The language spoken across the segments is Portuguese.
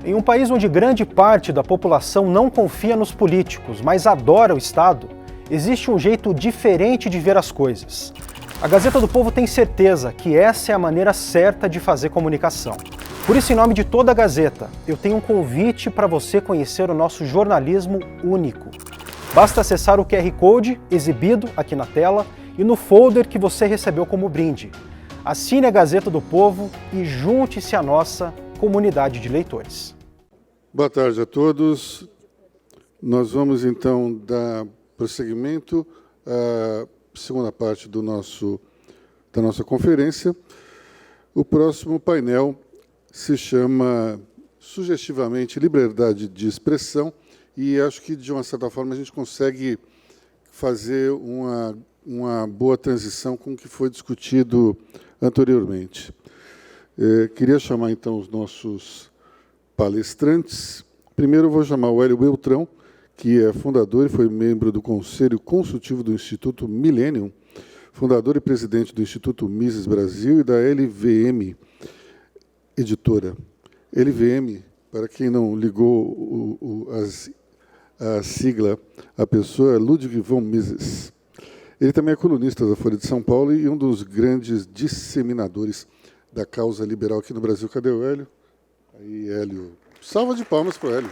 Em um país onde grande parte da população não confia nos políticos, mas adora o Estado, existe um jeito diferente de ver as coisas. A Gazeta do Povo tem certeza que essa é a maneira certa de fazer comunicação. Por isso, em nome de toda a Gazeta, eu tenho um convite para você conhecer o nosso jornalismo único. Basta acessar o QR Code exibido aqui na tela e no folder que você recebeu como brinde. Assine a Gazeta do Povo e junte-se à nossa comunidade de leitores. Boa tarde a todos. Nós vamos, então, dar prosseguimento à segunda parte da nossa conferência. O próximo painel se chama, sugestivamente, Liberdade de Expressão, e acho que, de uma certa forma, a gente consegue fazer uma boa transição com o que foi discutido anteriormente. Queria chamar, então, os nossos palestrantes. Primeiro, eu vou chamar o Hélio Beltrão, que é fundador e foi membro do Conselho Consultivo do Instituto Millennium, fundador e presidente do Instituto Mises Brasil e da LVM Editora. LVM, para quem não ligou a sigla, a pessoa é Ludwig von Mises. Ele também é colunista da Folha de São Paulo e um dos grandes disseminadores da causa liberal aqui no Brasil. Cadê o Hélio? Aí, Hélio. Salva de palmas para o Hélio.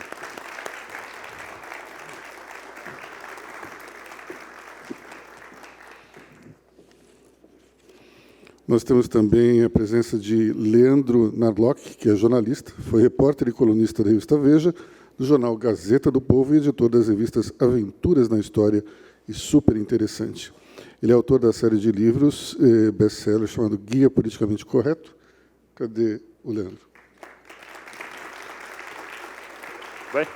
Nós temos também a presença de Leandro Narlock, que é jornalista, foi repórter e colunista da revista Veja, do jornal Gazeta do Povo e editor das revistas Aventuras na História e Super Interessante. Ele é autor da série de livros best-seller chamado Guia Politicamente Correto. Cadê o Leandro? Vai.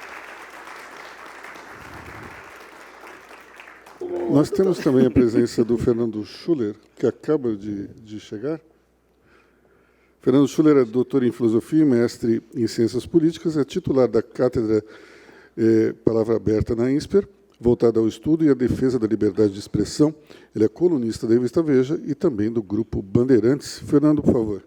Nós temos também a presença do Fernando Schuller, que acaba de chegar. Fernando Schuller é doutor em filosofia e mestre em ciências políticas, é titular da cátedra Palavra Aberta na INSPER, voltada ao estudo e à defesa da liberdade de expressão. Ele é colunista da revista Veja e também do Grupo Bandeirantes. Fernando, por favor.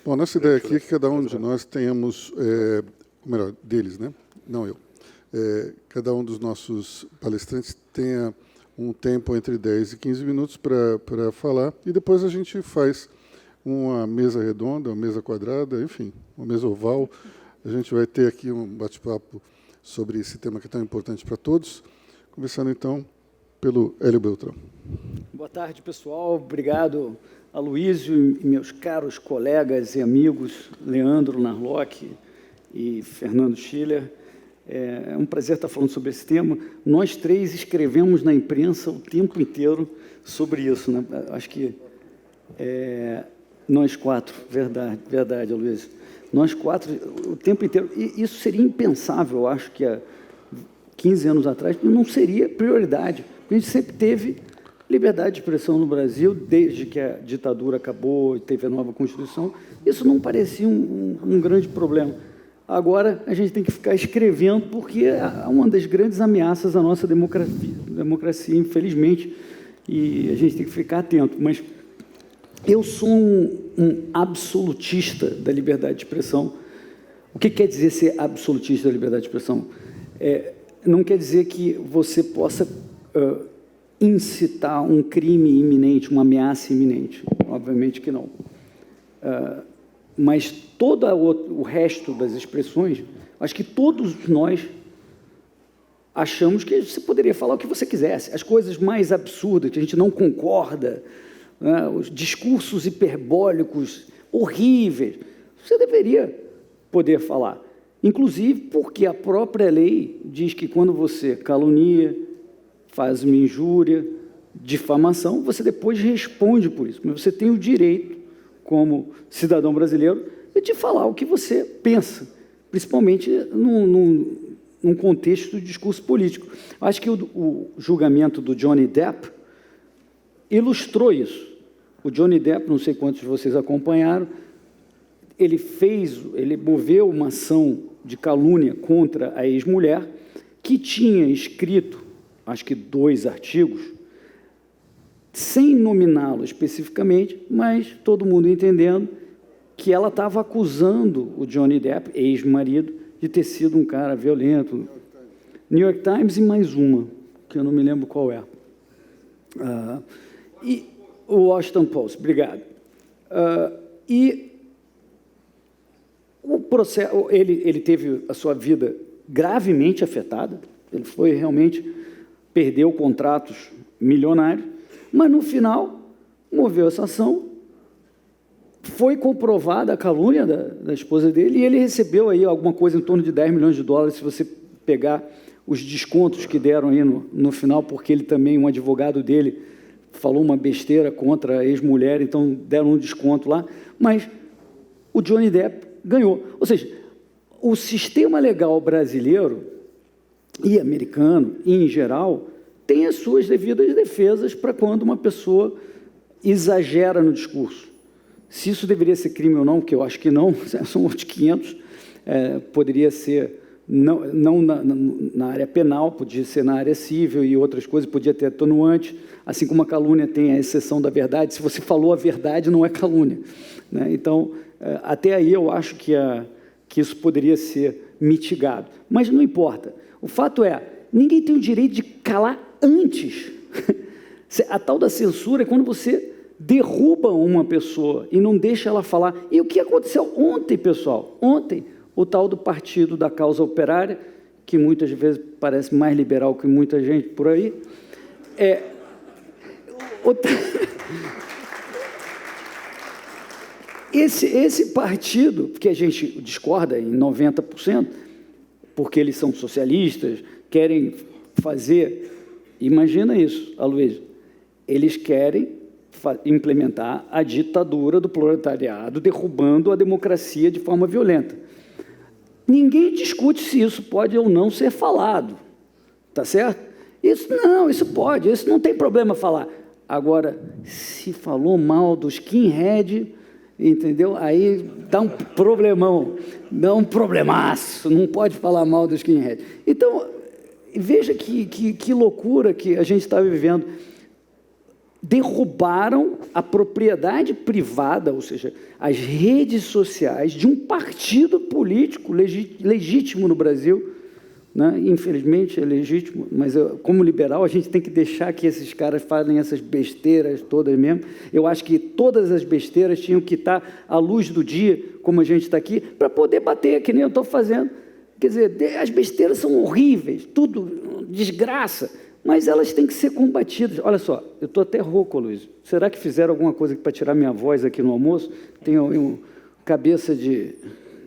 Bom, nossa ideia aqui é que cada um de nós tenhamos, melhor, deles, né? Não eu. Cada um dos nossos palestrantes tenha um tempo entre 10 e 15 minutos para falar, e depois a gente faz uma mesa redonda, uma mesa quadrada, enfim, uma mesa oval. A gente vai ter aqui um bate-papo sobre esse tema que é tão importante para todos. Começando, então, pelo Hélio Beltrão. Boa tarde, pessoal. Obrigado, Aloísio e meus caros colegas e amigos, Leandro Narlock e Fernando Schiller. É um prazer estar falando sobre esse tema. Nós três escrevemos na imprensa o tempo inteiro sobre isso, né? Acho que nós quatro, verdade, Aloísio. Nós quatro, o tempo inteiro. E isso seria impensável, eu acho que há 15 anos atrás, não seria prioridade. A gente sempre teve liberdade de expressão no Brasil, desde que a ditadura acabou e teve a nova Constituição. Isso não parecia um grande problema. Agora, a gente tem que ficar escrevendo, porque é uma das grandes ameaças à nossa democracia, infelizmente, e a gente tem que ficar atento. Mas eu sou um absolutista da liberdade de expressão. O que quer dizer ser absolutista da liberdade de expressão? Não quer dizer que você possa incitar um crime iminente, uma ameaça iminente. Obviamente que não. Mas todo o resto das expressões, acho que todos nós achamos que você poderia falar o que você quisesse. As coisas mais absurdas, que a gente não concorda, né, os discursos hiperbólicos horríveis, você deveria poder falar. Inclusive porque a própria lei diz que quando você calunia, faz uma injúria, difamação, você depois responde por isso. Mas você tem o direito, como cidadão brasileiro, de falar o que você pensa, principalmente num contexto de discurso político. Acho que o julgamento do Johnny Depp ilustrou isso. O Johnny Depp, não sei quantos de vocês acompanharam, ele moveu uma ação de calúnia contra a ex-mulher, que tinha escrito, acho que 2 artigos, sem nominá-lo especificamente, mas todo mundo entendendo que ela estava acusando o Johnny Depp, ex-marido, de ter sido um cara violento. New York Times e mais uma, que eu não me lembro qual é. E o Washington Post, obrigado. E o processo, ele teve a sua vida gravemente afetada, ele foi realmente, perdeu contratos milionários, mas no final moveu essa ação, foi comprovada a calúnia da esposa dele e ele recebeu aí alguma coisa em torno de 10 milhões de dólares, se você pegar os descontos que deram aí no final, porque ele também, um advogado dele, falou uma besteira contra a ex-mulher, então deram um desconto lá, mas o Johnny Depp ganhou. Ou seja, o sistema legal brasileiro e americano, em geral, tem as suas devidas defesas para quando uma pessoa exagera no discurso. Se isso deveria ser crime ou não, que eu acho que não, são outros 500, poderia ser não na área penal, podia ser na área civil e outras coisas, podia ter atenuante, assim como a calúnia tem a exceção da verdade. Se você falou a verdade, não é calúnia, né? Então, até aí eu acho que isso poderia ser mitigado. Mas não importa. O fato é, ninguém tem o direito de calar antes. A tal da censura é quando você derruba uma pessoa e não deixa ela falar. E o que aconteceu ontem, pessoal? Ontem, o tal do Partido da Causa Operária, que muitas vezes parece mais liberal que muita gente por aí, esse partido, que a gente discorda em 90%, porque eles são socialistas, querem fazer... Imagina isso, Aloysio. Eles querem implementar a ditadura do proletariado, derrubando a democracia de forma violenta. Ninguém discute se isso pode ou não ser falado, tá certo? Isso pode, isso não tem problema falar. Agora, se falou mal do skinhead, entendeu? Aí dá um problemão, dá um problemaço, não pode falar mal do skinhead. Então, veja que loucura que a gente está vivendo. Derrubaram a propriedade privada, ou seja, as redes sociais de um partido político legítimo no Brasil, né? Infelizmente é legítimo, mas como liberal a gente tem que deixar que esses caras falem essas besteiras todas mesmo. Eu acho que todas as besteiras tinham que estar à luz do dia, como a gente está aqui, para poder bater, que nem eu estou fazendo. Quer dizer, as besteiras são horríveis, tudo desgraça, mas elas têm que ser combatidas. Olha só, eu estou até rouco, Luiz. Será que fizeram alguma coisa para tirar minha voz aqui no almoço? Tem uma cabeça de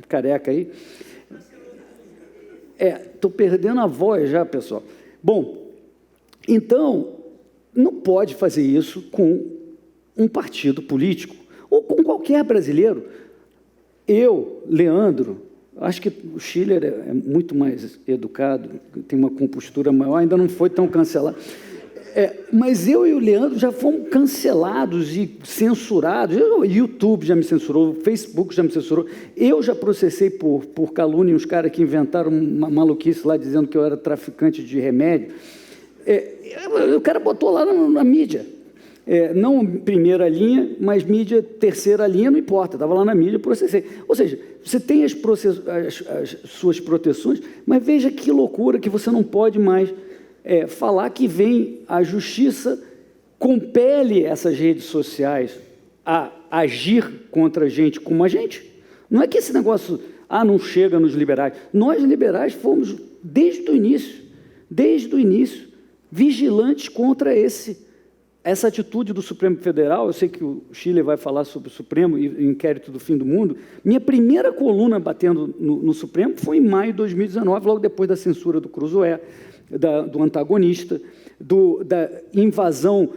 careca aí. Estou perdendo a voz já, pessoal. Bom, então, não pode fazer isso com um partido político, ou com qualquer brasileiro. Eu, Leandro, acho que o Schiller é muito mais educado, tem uma compostura maior, ainda não foi tão cancelado. Mas eu e o Leandro já fomos cancelados e censurados. O YouTube já me censurou, o Facebook já me censurou. Eu já processei por calúnia uns caras que inventaram uma maluquice lá, dizendo que eu era traficante de remédio. O cara botou lá na mídia. Não primeira linha, mas mídia terceira linha, não importa, estava lá na mídia, processei. Ou seja, você tem as suas proteções, mas veja que loucura que você não pode mais falar que vem a justiça, compele essas redes sociais a agir contra gente como a gente. Não é que esse negócio, não chega nos liberais. Nós, liberais, fomos, desde o início, vigilantes contra essa atitude do Supremo Federal. Eu sei que o Schiller vai falar sobre o Supremo e o inquérito do fim do mundo. Minha primeira coluna batendo no Supremo foi em maio de 2019, logo depois da censura do Cruzoé, do antagonista, da invasão,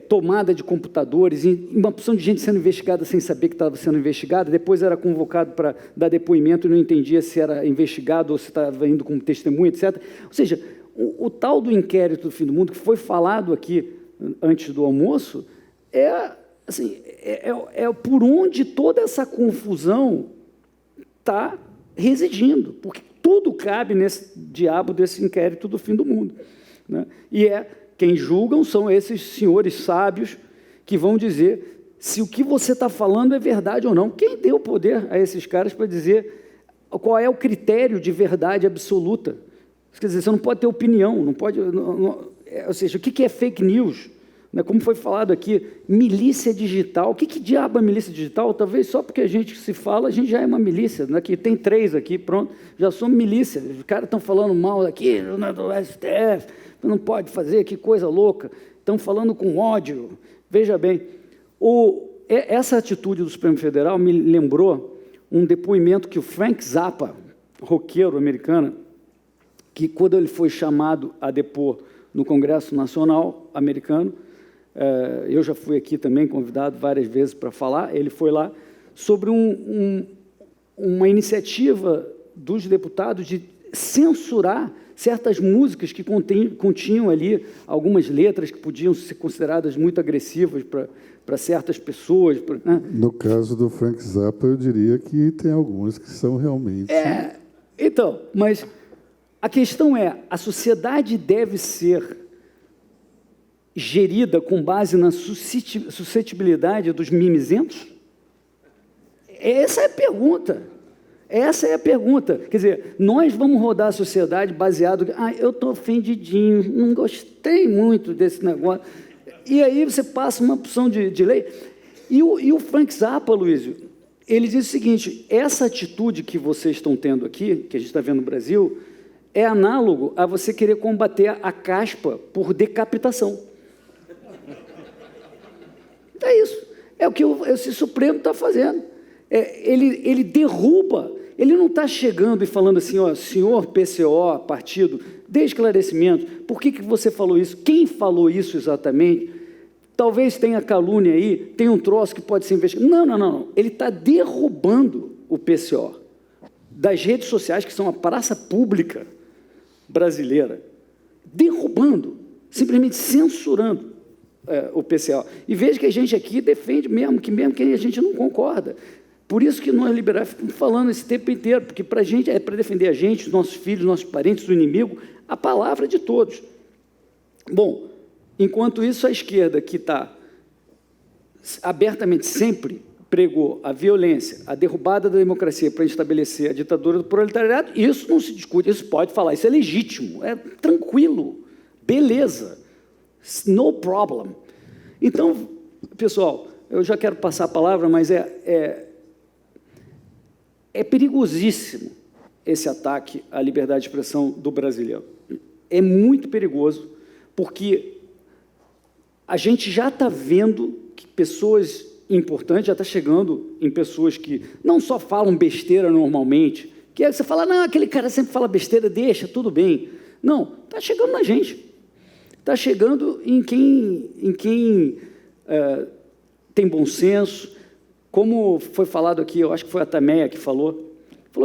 tomada de computadores, uma opção de gente sendo investigada sem saber que estava sendo investigada, depois era convocado para dar depoimento e não entendia se era investigado ou se estava indo como testemunha, etc. Ou seja, o tal do inquérito do fim do mundo, que foi falado aqui antes do almoço, por onde toda essa confusão está residindo, porque tudo cabe nesse diabo desse inquérito do fim do mundo, né? E Quem julgam são esses senhores sábios que vão dizer se o que você está falando é verdade ou não. Quem deu poder a esses caras para dizer qual é o critério de verdade absoluta? Quer dizer, você não pode ter opinião, não pode... ou seja, o que é fake news? Como foi falado aqui, milícia digital. O que diabo é milícia digital? Talvez só porque a gente se fala, a gente já é uma milícia. Aqui, tem 3 aqui, pronto, já somos milícia. Os caras estão falando mal aqui, do STF, não pode fazer, que coisa louca. Estão falando com ódio. Veja bem, essa atitude do Supremo Federal me lembrou um depoimento que o Frank Zappa, roqueiro americano, que quando ele foi chamado a depor no Congresso Nacional americano, eu já fui aqui também convidado várias vezes para falar, ele foi lá, sobre uma iniciativa dos deputados de censurar certas músicas que continham ali algumas letras que podiam ser consideradas muito agressivas para certas pessoas. Né? No caso do Frank Zappa, eu diria que tem algumas que são realmente... Então, mas a questão é, a sociedade deve ser gerida com base na suscetibilidade dos mimizentos? Essa é a pergunta. Essa é a pergunta. Quer dizer, nós vamos rodar a sociedade baseado... eu estou ofendidinho, não gostei muito desse negócio. E aí você passa uma opção de lei. E o Frank Zappa, Luísio, ele diz o seguinte, essa atitude que vocês estão tendo aqui, que a gente está vendo no Brasil, é análogo a você querer combater a caspa por decapitação. É isso. É o que esse Supremo está fazendo. Ele derruba, ele não está chegando e falando assim, senhor PCO, partido, dê esclarecimento, por que você falou isso? Quem falou isso exatamente? Talvez tenha calúnia aí, tem um troço que pode ser investigado. Não. Ele está derrubando o PCO das redes sociais, que são a praça pública brasileira, derrubando, simplesmente censurando o PCO. E veja que a gente aqui defende mesmo que a gente não concorda. Por isso que nós liberais ficamos falando esse tempo inteiro, porque para a gente é para defender a gente, os nossos filhos, nossos parentes, do inimigo, a palavra de todos. Bom, enquanto isso, a esquerda, que está abertamente sempre pregou a violência, a derrubada da democracia para estabelecer a ditadura do proletariado, isso não se discute, isso pode falar, isso é legítimo, é tranquilo, beleza, no problem. Então, pessoal, eu já quero passar a palavra, mas é perigosíssimo esse ataque à liberdade de expressão do brasileiro. É muito perigoso, porque a gente já está vendo que pessoas importantes, já está chegando em pessoas que não só falam besteira normalmente, que aí você fala, não, aquele cara sempre fala besteira, deixa, tudo bem. Não, está chegando na gente. Está chegando em quem tem bom senso. Como foi falado aqui, eu acho que foi a Tameia que falou,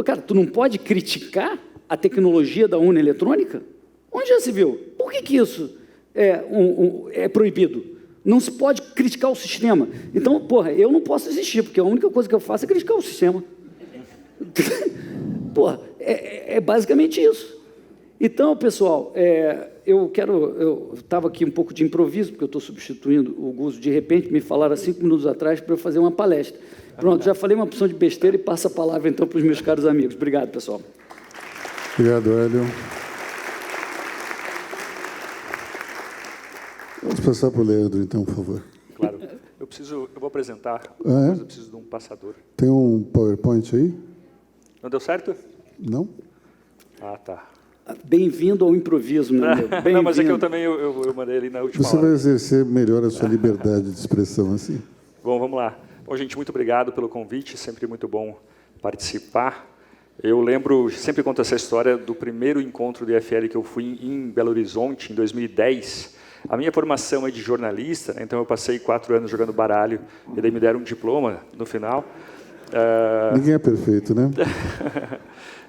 cara, tu não pode criticar a tecnologia da urna eletrônica? Onde já se viu? Por que isso é proibido? Não se pode criticar o sistema. Então, eu não posso existir, porque a única coisa que eu faço é criticar o sistema. É basicamente isso. Então, pessoal, eu estava aqui um pouco de improviso, porque eu estou substituindo o Guzo. De repente, me falaram há 5 minutos atrás para eu fazer uma palestra. Pronto, já falei uma opção de besteira e passo a palavra, então, para os meus caros amigos. Obrigado, pessoal. Obrigado, Hélio. Vamos passar para o Leandro, então, por favor. Claro. Eu vou apresentar, mas eu preciso de um passador. Tem um PowerPoint aí? Não deu certo? Não? Ah, tá. Bem-vindo ao improviso, meu amigo. Não, mas é que eu também eu mandei ali na última Você hora. vai exercer melhor a sua liberdade de expressão assim? Bom, vamos lá. Bom, gente, muito obrigado pelo convite, sempre muito bom participar. Eu lembro, sempre conto essa história do primeiro encontro do IFL que eu fui em Belo Horizonte, em 2010. A minha formação é de jornalista, então eu passei 4 anos jogando baralho, e daí me deram um diploma no final. Ninguém é perfeito, né?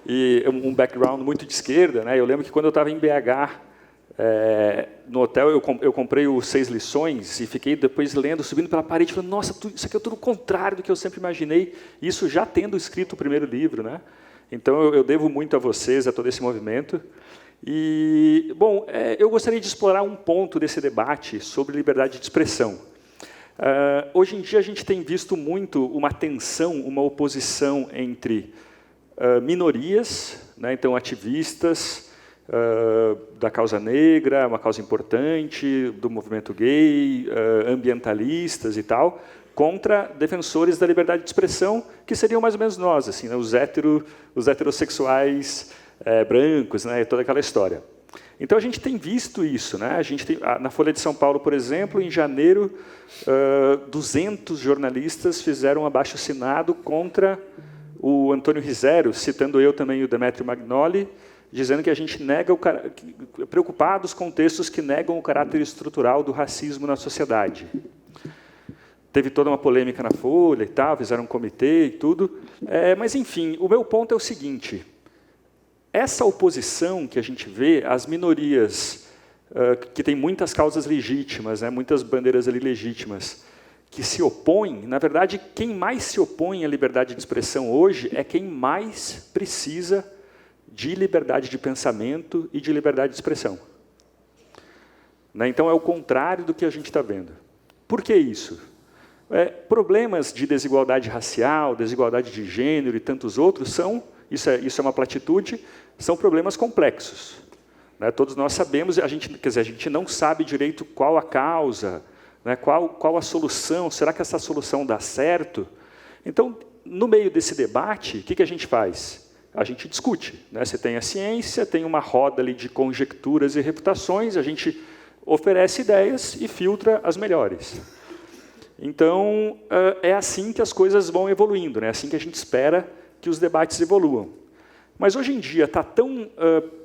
E um background muito de esquerda, né? Eu lembro que quando eu estava em BH, no hotel, eu comprei o 6 lições e fiquei depois lendo, subindo pela parede, falando, nossa, isso aqui é tudo o contrário do que eu sempre imaginei, isso já tendo escrito o primeiro livro, né? Então eu devo muito a vocês, a todo esse movimento. E, bom, eu gostaria de explorar um ponto desse debate sobre liberdade de expressão. Hoje em dia a gente tem visto muito uma tensão, uma oposição entre minorias, né, então ativistas da causa negra, uma causa importante, do movimento gay, ambientalistas e tal, contra defensores da liberdade de expressão, que seriam mais ou menos nós, assim, né, os heterossexuais brancos, né, toda aquela história. Então a gente tem visto isso, né? A gente tem, na Folha de São Paulo, por exemplo, em janeiro, 200 jornalistas fizeram um abaixo-assinado contra o Antônio Rizero, citando eu também o Demetrio Magnoli, dizendo que a gente nega preocupados com textos que negam o caráter estrutural do racismo na sociedade. Teve toda uma polêmica na Folha e tal, fizeram um comitê e tudo. Mas, enfim, o meu ponto é o seguinte: essa oposição que a gente vê, as minorias, que têm muitas causas legítimas, né, muitas bandeiras ali legítimas, que se opõem, na verdade, quem mais se opõe à liberdade de expressão hoje é quem mais precisa de liberdade de pensamento e de liberdade de expressão. Né, então, é o contrário do que a gente está vendo. Por que isso? Problemas de desigualdade racial, desigualdade de gênero e tantos outros isso é uma platitude, são problemas complexos. Né? Todos nós sabemos, a gente não sabe direito qual a causa, né? qual a solução, será que essa solução dá certo? Então, no meio desse debate, o que a gente faz? A gente discute. Né? Você tem a ciência, tem uma roda ali de conjecturas e refutações, a gente oferece ideias e filtra as melhores. Então, é assim que as coisas vão evoluindo, né? É assim que a gente espera que os debates evoluam. Mas hoje em dia está tão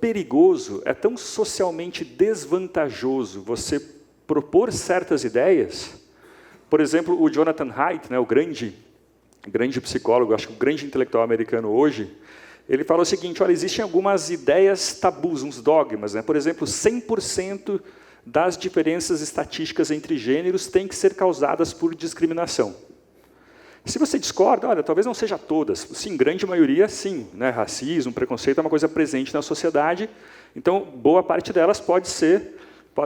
perigoso, é tão socialmente desvantajoso você propor certas ideias. Por exemplo, o Jonathan Haidt, né, o grande psicólogo, acho que o grande intelectual americano hoje, ele fala o seguinte: olha, existem algumas ideias tabus, uns dogmas. Né? Por exemplo, 100% das diferenças estatísticas entre gêneros têm que ser causadas por discriminação. Se você discorda, olha, talvez não seja todas. Sim, grande maioria, sim. Né? Racismo, preconceito é uma coisa presente na sociedade. Então, boa parte delas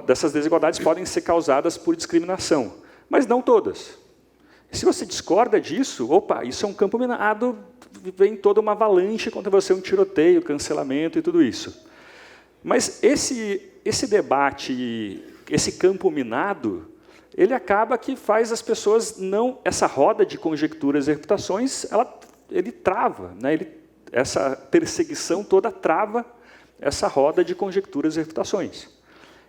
dessas desigualdades podem ser causadas por discriminação. Mas não todas. Se você discorda disso, opa, isso é um campo minado, vem toda uma avalanche contra você, um tiroteio, cancelamento e tudo isso. Mas esse debate, esse campo minado, ele acaba que faz as pessoas essa roda de conjecturas e refutações, ele trava, né? Essa perseguição toda trava essa roda de conjecturas e refutações.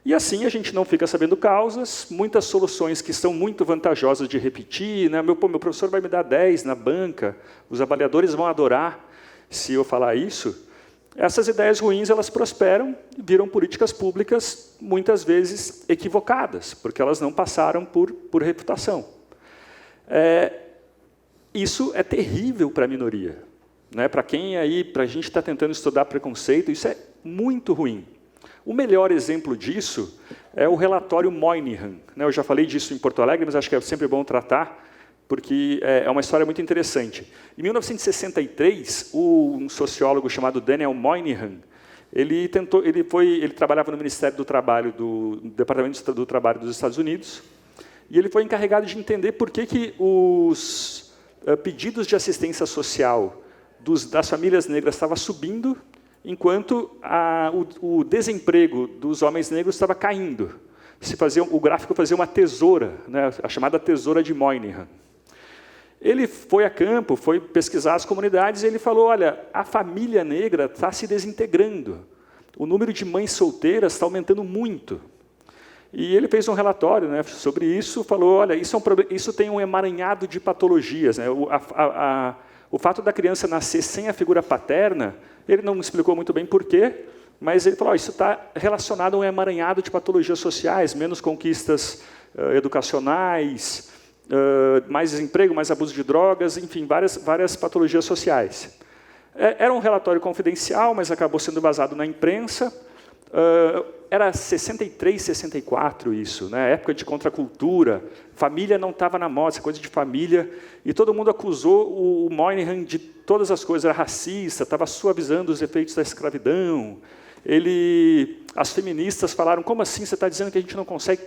E assim a gente não fica sabendo causas, muitas soluções que são muito vantajosas de repetir, né? Meu professor vai me dar 10 na banca, os avaliadores vão adorar se eu falar isso. Essas ideias ruins, elas prosperam e viram políticas públicas, muitas vezes equivocadas, porque elas não passaram por reputação. Isso é terrível para a minoria. Né? Para a gente está tentando estudar preconceito, isso é muito ruim. O melhor exemplo disso é o relatório Moynihan. Né? Eu já falei disso em Porto Alegre, mas acho que é sempre bom tratar, porque é uma história muito interessante. Em 1963, um sociólogo chamado Daniel Moynihan, ele trabalhava no Ministério do Trabalho, do Departamento do Trabalho dos Estados Unidos, e ele foi encarregado de entender por que os pedidos de assistência social das famílias negras estavam subindo, enquanto o desemprego dos homens negros estava caindo. O gráfico fazia uma tesoura, né, a chamada tesoura de Moynihan. Ele foi a campo, foi pesquisar as comunidades e ele falou, olha, a família negra está se desintegrando. O número de mães solteiras está aumentando muito. E ele fez um relatório, né, sobre isso, falou, olha, isso tem um emaranhado de patologias. Né? O fato da criança nascer sem a figura paterna, ele não explicou muito bem por quê, mas ele falou, isso está relacionado a um emaranhado de patologias sociais, menos conquistas educacionais, mais desemprego, mais abuso de drogas, enfim, várias patologias sociais. Era um relatório confidencial, mas acabou sendo vazado na imprensa. Era 63, 64 isso, né? Época de contracultura, família não estava na moda, essa coisa de família, e todo mundo acusou o Moynihan de todas as coisas, era racista, estava suavizando os efeitos da escravidão, As feministas falaram, como assim você está dizendo que a gente não consegue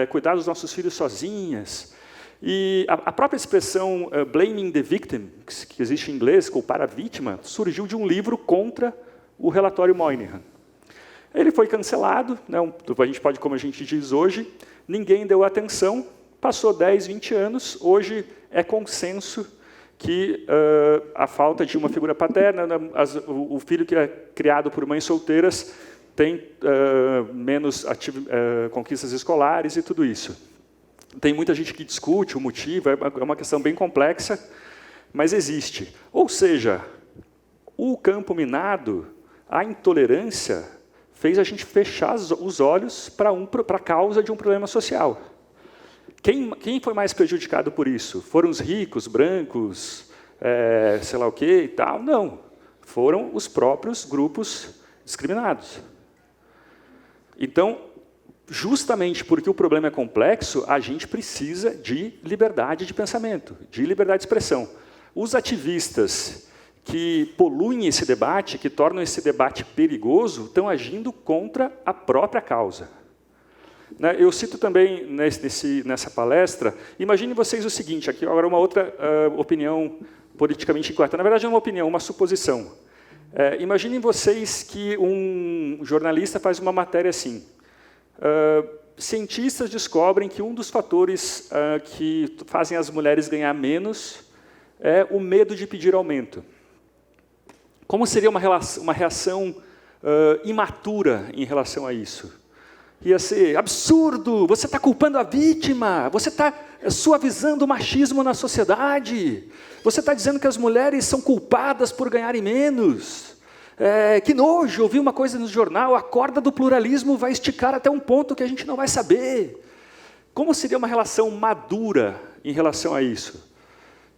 cuidar dos nossos filhos sozinhas? E a própria expressão blaming the victim, que existe em inglês, culpar a vítima, surgiu de um livro contra o relatório Moynihan. Ele foi cancelado, né, a gente pode, como a gente diz hoje, ninguém deu atenção, passou 10, 20 anos, hoje é consenso que a falta de uma figura paterna, o filho que é criado por mães solteiras tem menos conquistas escolares e tudo isso. Tem muita gente que discute o motivo, é uma questão bem complexa, mas existe. Ou seja, o campo minado, a intolerância, fez a gente fechar os olhos para a causa de um problema social. Quem foi mais prejudicado por isso? Foram os ricos, brancos, sei lá o quê e tal? Não. Foram os próprios grupos discriminados. Então, justamente porque o problema é complexo, a gente precisa de liberdade de pensamento, de liberdade de expressão. Os ativistas que poluem esse debate, que tornam esse debate perigoso, estão agindo contra a própria causa. Eu cito também nessa palestra, imagine vocês o seguinte, aqui agora uma outra opinião politicamente incorreta. Na verdade, não é uma opinião, uma suposição. Imaginem vocês que um jornalista faz uma matéria assim. Cientistas descobrem que um dos fatores que fazem as mulheres ganhar menos é o medo de pedir aumento. Como seria uma reação imatura em relação a isso? Ia ser absurdo, você está culpando a vítima, você está suavizando o machismo na sociedade, você está dizendo que as mulheres são culpadas por ganharem menos. Que nojo, ouvi uma coisa no jornal, a corda do pluralismo vai esticar até um ponto que a gente não vai saber. Como seria uma relação madura em relação a isso?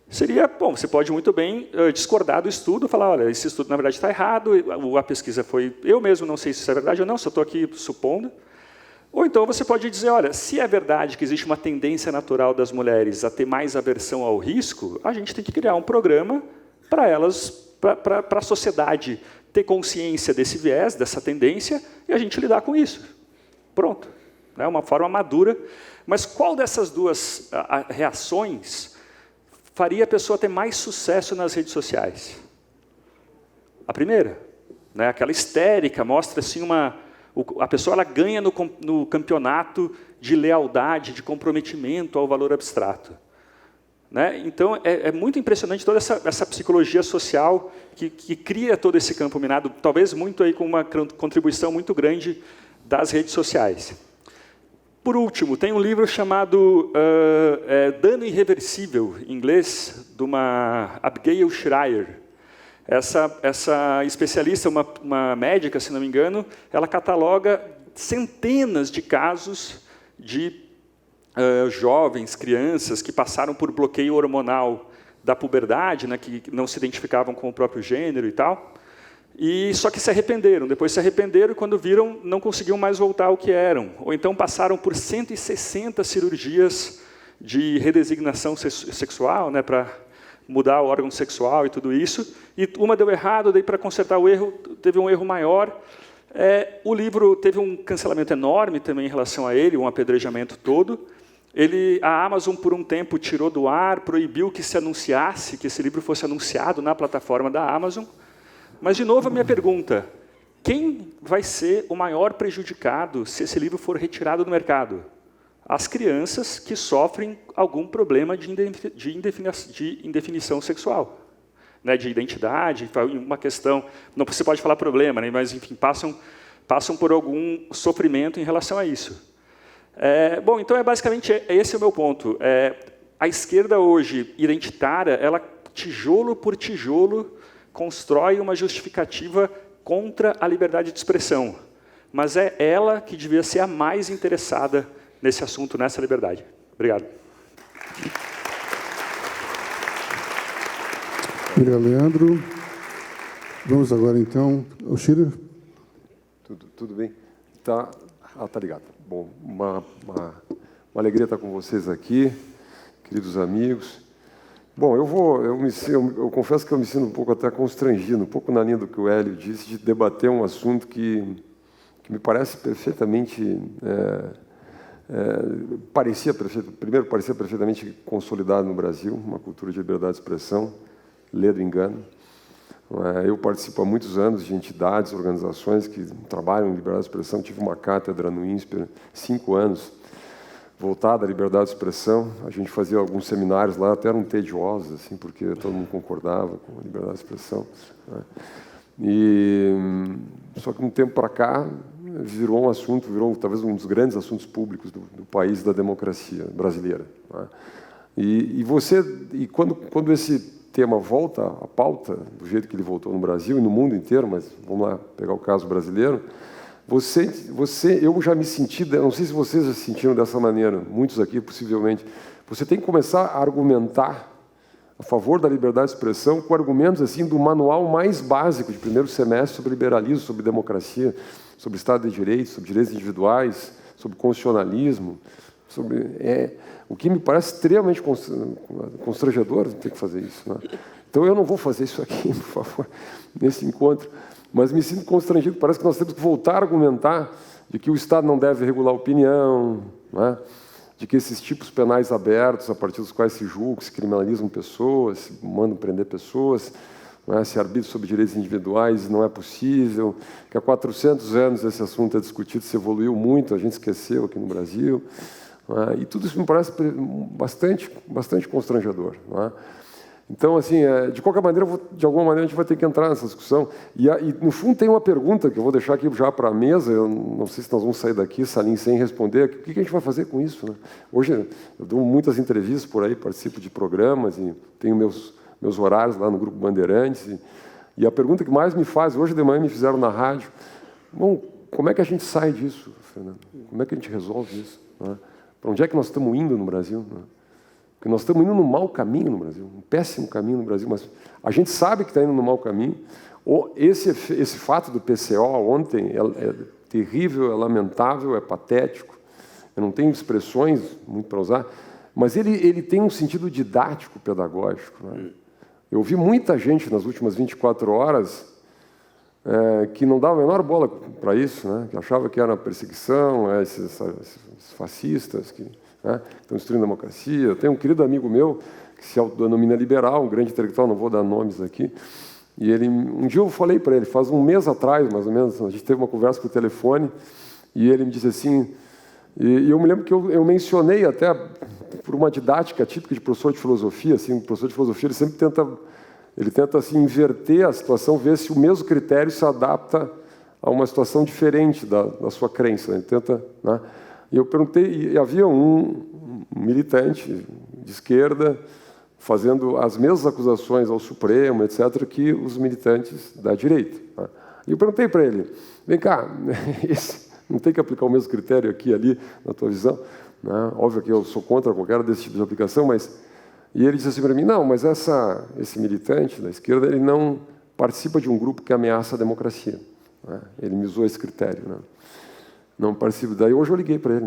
Seria, bom, você pode muito bem discordar do estudo, falar, olha, esse estudo na verdade está errado, a pesquisa foi, eu mesmo não sei se isso é verdade ou não, só estou aqui supondo. Ou então você pode dizer, olha, se é verdade que existe uma tendência natural das mulheres a ter mais aversão ao risco, a gente tem que criar um programa para elas, para a sociedade ter consciência desse viés, dessa tendência, e a gente lidar com isso. Pronto. É uma forma madura. Mas qual dessas duas reações faria a pessoa ter mais sucesso nas redes sociais? A primeira. Aquela histérica, mostra assim a pessoa ela ganha no campeonato de lealdade, de comprometimento ao valor abstrato. Então, é muito impressionante toda essa psicologia social que cria todo esse campo minado, talvez muito aí com uma contribuição muito grande das redes sociais. Por último, tem um livro chamado Dano Irreversível, em inglês, de uma Abigail Shrier. Essa especialista, uma médica, se não me engano, ela cataloga centenas de casos de jovens, crianças, que passaram por bloqueio hormonal da puberdade, que não se identificavam com o próprio gênero e tal, só que se arrependeram. Depois se arrependeram e, quando viram, não conseguiam mais voltar ao que eram. Ou então passaram por 160 cirurgias de redesignação sexual, para mudar o órgão sexual e tudo isso, e uma deu errado, daí para consertar o erro, teve um erro maior. O livro teve um cancelamento enorme também em relação a ele, um apedrejamento todo. A Amazon, por um tempo, tirou do ar, proibiu que se anunciasse, que esse livro fosse anunciado na plataforma da Amazon. Mas, de novo, a minha pergunta, quem vai ser o maior prejudicado se esse livro for retirado do mercado? As crianças que sofrem algum problema de indefinição sexual, de identidade, uma questão, não se pode falar problema, mas, enfim, passam por algum sofrimento em relação a isso. Bom, então, basicamente, esse é o meu ponto. A esquerda hoje, identitária, ela, tijolo por tijolo, constrói uma justificativa contra a liberdade de expressão. Mas é ela que devia ser a mais interessada nesse assunto, nessa liberdade. Obrigado. Obrigado, Leandro. Vamos agora, então, ao Schiller. Tudo bem? Tá ligado. Bom, uma alegria estar com vocês aqui, queridos amigos. Bom, eu confesso que eu me sinto um pouco até constrangido, um pouco na linha do que o Hélio disse, de debater um assunto que me parece perfeitamente, parecia perfeitamente consolidado no Brasil, uma cultura de liberdade de expressão, lê do engano. Eu participo há muitos anos de entidades, organizações que trabalham em liberdade de expressão. Tive uma cátedra no INSPER, 5 anos, voltada à liberdade de expressão. A gente fazia alguns seminários lá, até eram tediosos, assim, porque todo mundo concordava com a liberdade de expressão. Só que um tempo para cá virou um assunto, virou talvez um dos grandes assuntos públicos do país, da democracia brasileira. E quando esse tema volta à pauta, do jeito que ele voltou no Brasil e no mundo inteiro, mas vamos lá pegar o caso brasileiro, eu já me senti, não sei se vocês já se sentiram dessa maneira, muitos aqui possivelmente, você tem que começar a argumentar a favor da liberdade de expressão com argumentos assim do manual mais básico de primeiro semestre sobre liberalismo, sobre democracia, sobre Estado de Direito, sobre direitos individuais, sobre constitucionalismo, o que me parece extremamente constrangedor ter que fazer isso. Então, eu não vou fazer isso aqui, por favor, nesse encontro, mas me sinto constrangido. Parece que nós temos que voltar a argumentar de que o Estado não deve regular a opinião, de que esses tipos penais abertos, a partir dos quais se julga, se criminalizam pessoas, se mandam prender pessoas, se arbitra sobre direitos individuais não é possível, que há 400 anos esse assunto é discutido, se evoluiu muito, a gente esqueceu aqui no Brasil. E tudo isso me parece bastante constrangedor. Então, assim, de qualquer maneira, de alguma maneira, a gente vai ter que entrar nessa discussão. E no fundo, tem uma pergunta que eu vou deixar aqui já para a mesa, eu não sei se nós vamos sair daqui, Salim, sem responder, o que a gente vai fazer com isso? Hoje, eu dou muitas entrevistas por aí, participo de programas, e tenho meus horários lá no Grupo Bandeirantes, e a pergunta que mais me faz, hoje de manhã me fizeram na rádio, bom, como é que a gente sai disso, Fernando? Como é que a gente resolve isso? Para onde é que nós estamos indo no Brasil? Porque nós estamos indo no mau caminho no Brasil, um péssimo caminho no Brasil, mas a gente sabe que está indo no mau caminho. Esse fato do PCO ontem é terrível, é lamentável, é patético, eu não tenho expressões muito para usar, mas ele tem um sentido didático, pedagógico. Eu vi muita gente nas últimas 24 horas que não dava a menor bola para isso, que achava que era perseguição, esses fascistas que estão destruindo a democracia. Eu tenho um querido amigo meu que se autodenomina liberal, um grande intelectual, não vou dar nomes aqui, e um dia eu falei para ele, faz um mês atrás, mais ou menos, a gente teve uma conversa por telefone, e ele me disse assim, e eu me lembro que eu mencionei até por uma didática típica de professor de filosofia, assim, o professor de filosofia ele sempre tenta assim, inverter a situação, ver se o mesmo critério se adapta a uma situação diferente da sua crença. Ele tenta, E eu perguntei, e havia um militante de esquerda fazendo as mesmas acusações ao Supremo, etc., que os militantes da direita. E eu perguntei para ele, vem cá, não tem que aplicar o mesmo critério aqui e ali, na tua visão? Óbvio que eu sou contra qualquer desse tipo de aplicação, mas... E ele disse assim para mim, não, mas esse militante da esquerda, ele não participa de um grupo que ameaça a democracia. Ele me usou esse critério. Não participa. Daí hoje eu liguei para ele.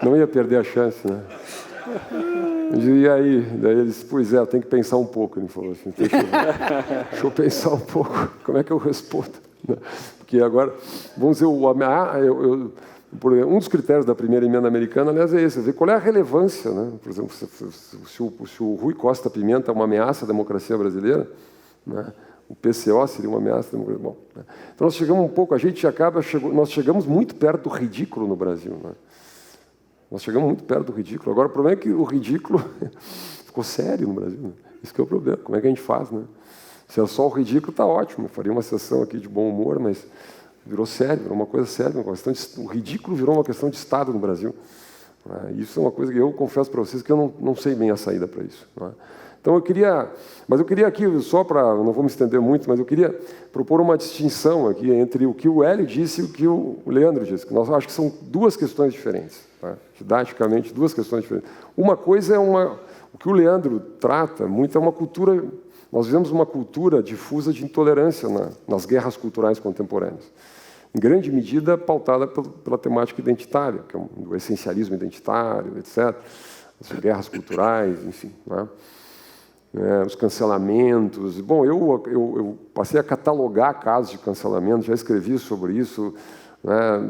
Não ia perder a chance. E aí? Daí ele disse, pois é, eu tenho que pensar um pouco. Ele falou assim, deixa eu pensar um pouco. Como é que eu respondo? Porque agora, vamos dizer, um dos critérios da primeira emenda americana, aliás, é esse, ver qual é a relevância, Por exemplo, se o Rui Costa Pimenta é uma ameaça à democracia brasileira, o PCO seria uma ameaça à democracia. Bom, então nós chegamos um pouco, nós chegamos muito perto do ridículo no Brasil, Nós chegamos muito perto do ridículo. Agora, o problema é que o ridículo ficou sério no Brasil. Isso que é o problema. Como é que a gente faz, Se é só o ridículo, está ótimo. Eu faria uma sessão aqui de bom humor, mas virou sério, virou uma coisa séria. O ridículo virou uma questão de Estado no Brasil. Isso é uma coisa que eu confesso para vocês que eu não sei bem a saída para isso. Então, eu queria aqui, só para, não vou me estender muito, mas eu queria propor uma distinção aqui entre o que o Hélio disse e o que o Leandro disse, que nós acho que são duas questões diferentes, didaticamente, duas questões diferentes. Uma coisa é o que o Leandro trata muito, é uma cultura, nós vivemos uma cultura difusa de intolerância nas guerras culturais contemporâneas, em grande medida pautada pela temática identitária, que é o essencialismo identitário, etc., as guerras culturais, enfim, né? Os cancelamentos. Bom, eu passei a catalogar casos de cancelamento, já escrevi sobre isso, né?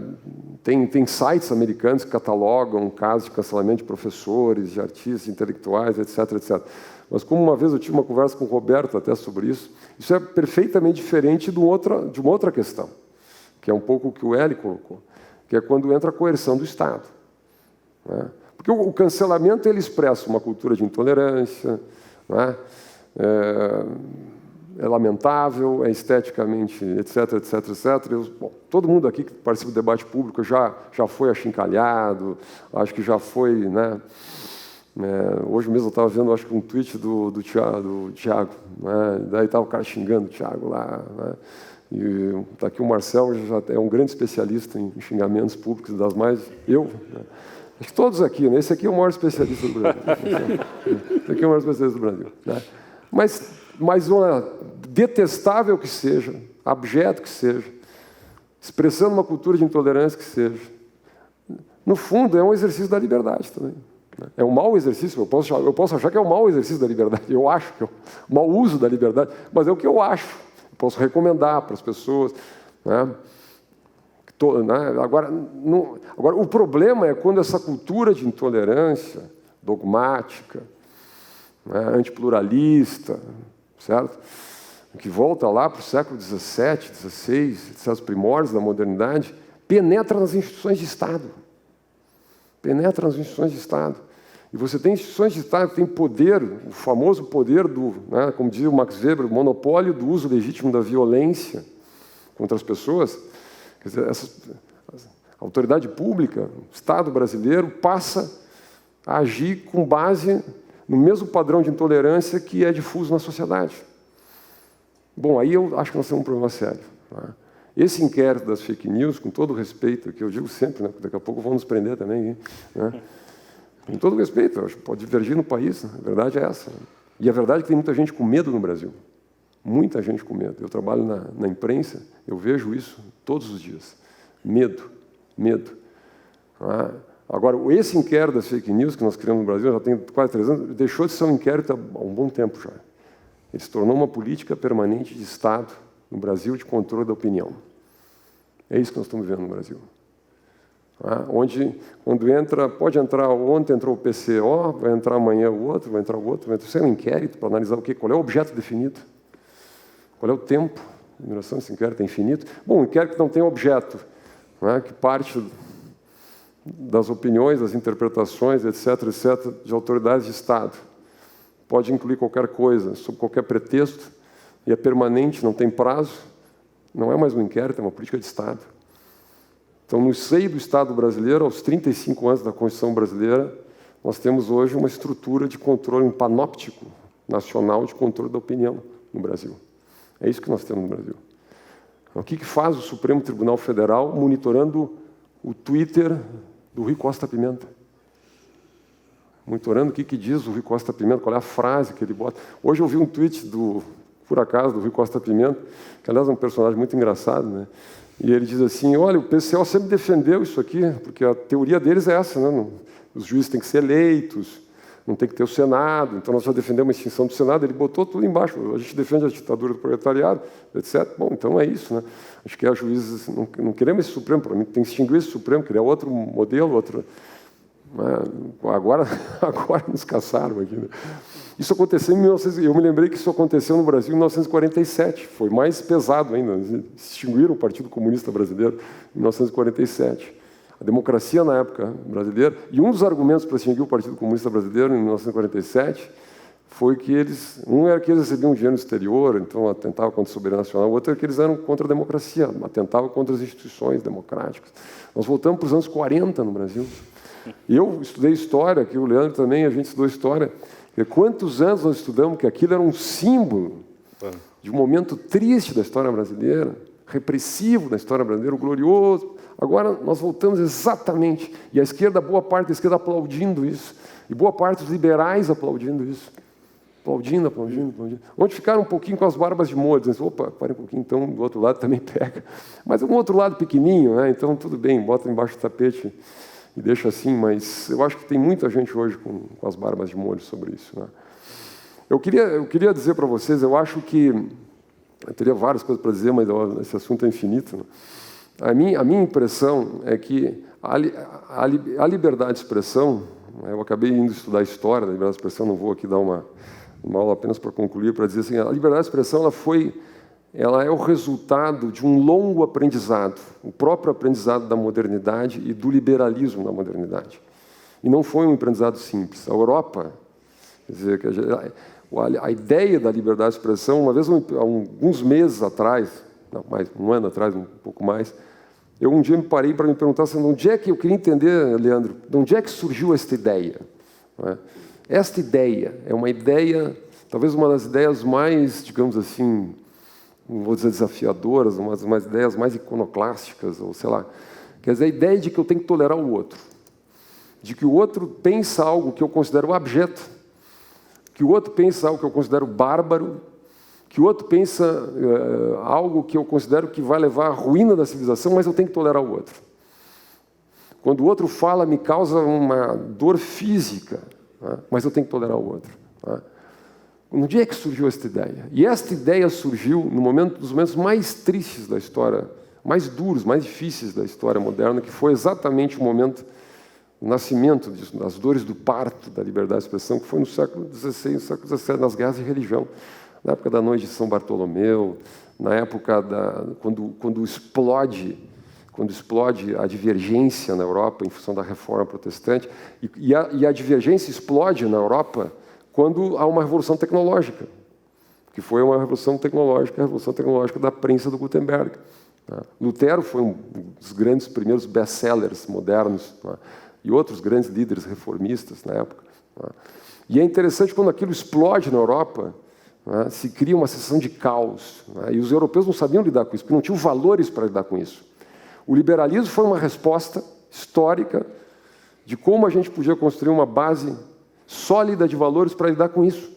Tem sites americanos que catalogam casos de cancelamento de professores, de artistas, intelectuais, etc, etc. Mas como uma vez eu tive uma conversa com o Roberto até sobre isso é perfeitamente diferente de uma outra questão, que é um pouco o que o Hélio colocou, que é quando entra a coerção do Estado, né? Porque o cancelamento ele expressa uma cultura de intolerância, né? É lamentável, é esteticamente, etc, etc, etc. Bom, todo mundo aqui que participa do debate público já foi achincalhado, acho que já foi, né? Hoje mesmo eu estava vendo, acho que um tweet do Thiago, né? Daí estava o cara xingando o Thiago lá, né? E está aqui o Marcel, já é um grande especialista em xingamentos públicos, das mais... né? Acho que todos aqui, né? Esse aqui é o maior especialista do Brasil. Esse aqui é o maior especialista do Brasil, né? Mas uma detestável que seja, abjeto que seja, expressando uma cultura de intolerância que seja, no fundo é um exercício da liberdade também. É um mau exercício, eu posso achar que é um mau exercício da liberdade, eu acho que é um mau uso da liberdade, mas é o que eu acho. Eu posso recomendar para as pessoas, né? Agora, o problema é quando essa cultura de intolerância dogmática, né, antipluralista, certo? Que volta lá para o século XVII, XVI, os primórdios da modernidade, penetra nas instituições de Estado. Penetra nas instituições de Estado. E você tem instituições de Estado que têm poder, o famoso poder do, né, como dizia o Max Weber, o monopólio do uso legítimo da violência contra as pessoas. Quer dizer, a autoridade pública, o Estado brasileiro, passa a agir com base no mesmo padrão de intolerância que é difuso na sociedade. Bom, aí eu acho que nós temos um problema sério, né? Esse inquérito das fake news, com todo o respeito, que eu digo sempre, né, daqui a pouco vão nos prender também, né? Com todo o respeito, eu acho que pode divergir no país, né? A verdade é essa. E a verdade é que tem muita gente com medo no Brasil. Muita gente com medo. Eu trabalho na imprensa, eu vejo isso todos os dias. Medo, medo. Agora, esse inquérito das fake news que nós criamos no Brasil, já tem quase 3 anos, deixou de ser um inquérito há um bom tempo já. Ele se tornou uma política permanente de Estado no Brasil de controle da opinião. É isso que nós estamos vivendo no Brasil. Onde, quando entra, pode entrar, ontem entrou o PCO, vai entrar amanhã o outro, vai entrar o outro, vai entrar... Isso é um inquérito para analisar o quê? Qual é o objeto definido? Qual é o tempo de duração desse inquérito? É infinito? Bom, um inquérito que não tem objeto, né, que parte das opiniões, das interpretações, etc., etc., de autoridades de Estado. Pode incluir qualquer coisa, sob qualquer pretexto, e é permanente, não tem prazo. Não é mais um inquérito, é uma política de Estado. Então, no seio do Estado brasileiro, aos 35 anos da Constituição brasileira, nós temos hoje uma estrutura de controle, um panóptico nacional de controle da opinião no Brasil. É isso que nós temos no Brasil. O que faz o Supremo Tribunal Federal monitorando o Twitter do Rui Costa Pimenta? Monitorando o que diz o Rui Costa Pimenta, qual é a frase que ele bota. Hoje eu vi um tweet, por acaso, do Rui Costa Pimenta, que, aliás, é um personagem muito engraçado, né? E ele diz assim, olha, o PCO sempre defendeu isso aqui, porque a teoria deles é essa, né? Os juízes têm que ser eleitos, não tem que ter o Senado, então nós já defendemos a extinção do Senado, ele botou tudo embaixo, a gente defende a ditadura do proletariado, etc. Bom, então é isso, né? Acho que a juízes, não queremos esse Supremo, para mim tem que extinguir esse Supremo, que é outro modelo, outro... Agora nos caçaram aqui, né? Isso aconteceu em 1900, eu me lembrei que isso aconteceu no Brasil em 1947, foi mais pesado ainda, extinguiram o Partido Comunista Brasileiro em 1947. A democracia na época brasileira, e um dos argumentos para extinguir o Partido Comunista Brasileiro em 1947 foi que um era que eles recebiam dinheiro no exterior, então atentavam contra a soberania nacional, o outro era que eles eram contra a democracia, atentavam contra as instituições democráticas. Nós voltamos para os anos 40 no Brasil. Eu estudei história, aqui o Leandro também, a gente estudou história. Quantos anos nós estudamos que aquilo era um símbolo de um momento triste da história brasileira, repressivo da história brasileira, o glorioso. Agora nós voltamos exatamente, e a esquerda, boa parte da esquerda aplaudindo isso, e boa parte dos liberais aplaudindo isso. Aplaudindo. Onde ficaram um pouquinho com as barbas de molho, dizendo, opa, parem um pouquinho, então do outro lado também pega. Mas é um outro lado pequenininho, né? Então tudo bem, bota embaixo do tapete. e deixa assim, mas eu acho que tem muita gente hoje com as barbas de molho sobre isso, né? Eu queria dizer para vocês, eu acho que... Eu teria várias coisas para dizer, mas esse assunto é infinito, né? A minha impressão é que a liberdade de expressão, eu acabei indo estudar história da liberdade de expressão, não vou aqui dar uma aula apenas para concluir, para dizer assim, a liberdade de expressão ela é o resultado de um longo aprendizado, o próprio aprendizado da modernidade e do liberalismo na modernidade. E não foi um aprendizado simples. A Europa, quer dizer, a ideia da liberdade de expressão, uma vez, há alguns meses atrás, não, mais um ano atrás, um pouco mais, eu um dia me parei para me perguntar assim, onde é que eu queria entender, Leandro, de onde é que surgiu esta ideia? Não é? Esta ideia é uma ideia, talvez uma das ideias mais, digamos assim, não vou dizer desafiadoras, umas ideias mais iconoclásticas, ou sei lá. Quer dizer, a ideia de que eu tenho que tolerar o outro, de que o outro pensa algo que eu considero abjeto, que o outro pensa algo que eu considero bárbaro, que o outro pensa algo que eu considero que vai levar à ruína da civilização, mas eu tenho que tolerar o outro. Quando o outro fala, me causa uma dor física, né? Mas eu tenho que tolerar o outro. Né? No dia que surgiu esta ideia? E esta ideia surgiu no momento dos momentos mais tristes da história, mais duros, mais difíceis da história moderna, que foi exatamente o momento do nascimento disso, das dores do parto da liberdade de expressão, que foi no século XVI, no século XVII, nas guerras de religião, na época da noite de São Bartolomeu, na época quando explode a divergência na Europa em função da reforma protestante, e a divergência explode na Europa quando há uma revolução tecnológica, que foi uma revolução tecnológica, a revolução tecnológica da prensa do Gutenberg. Lutero foi um dos grandes primeiros best-sellers modernos, e outros grandes líderes reformistas na época. E é interessante quando aquilo explode na Europa, se cria uma sensação de caos, e os europeus não sabiam lidar com isso, porque não tinham valores para lidar com isso. O liberalismo foi uma resposta histórica de como a gente podia construir uma base sólida de valores para lidar com isso.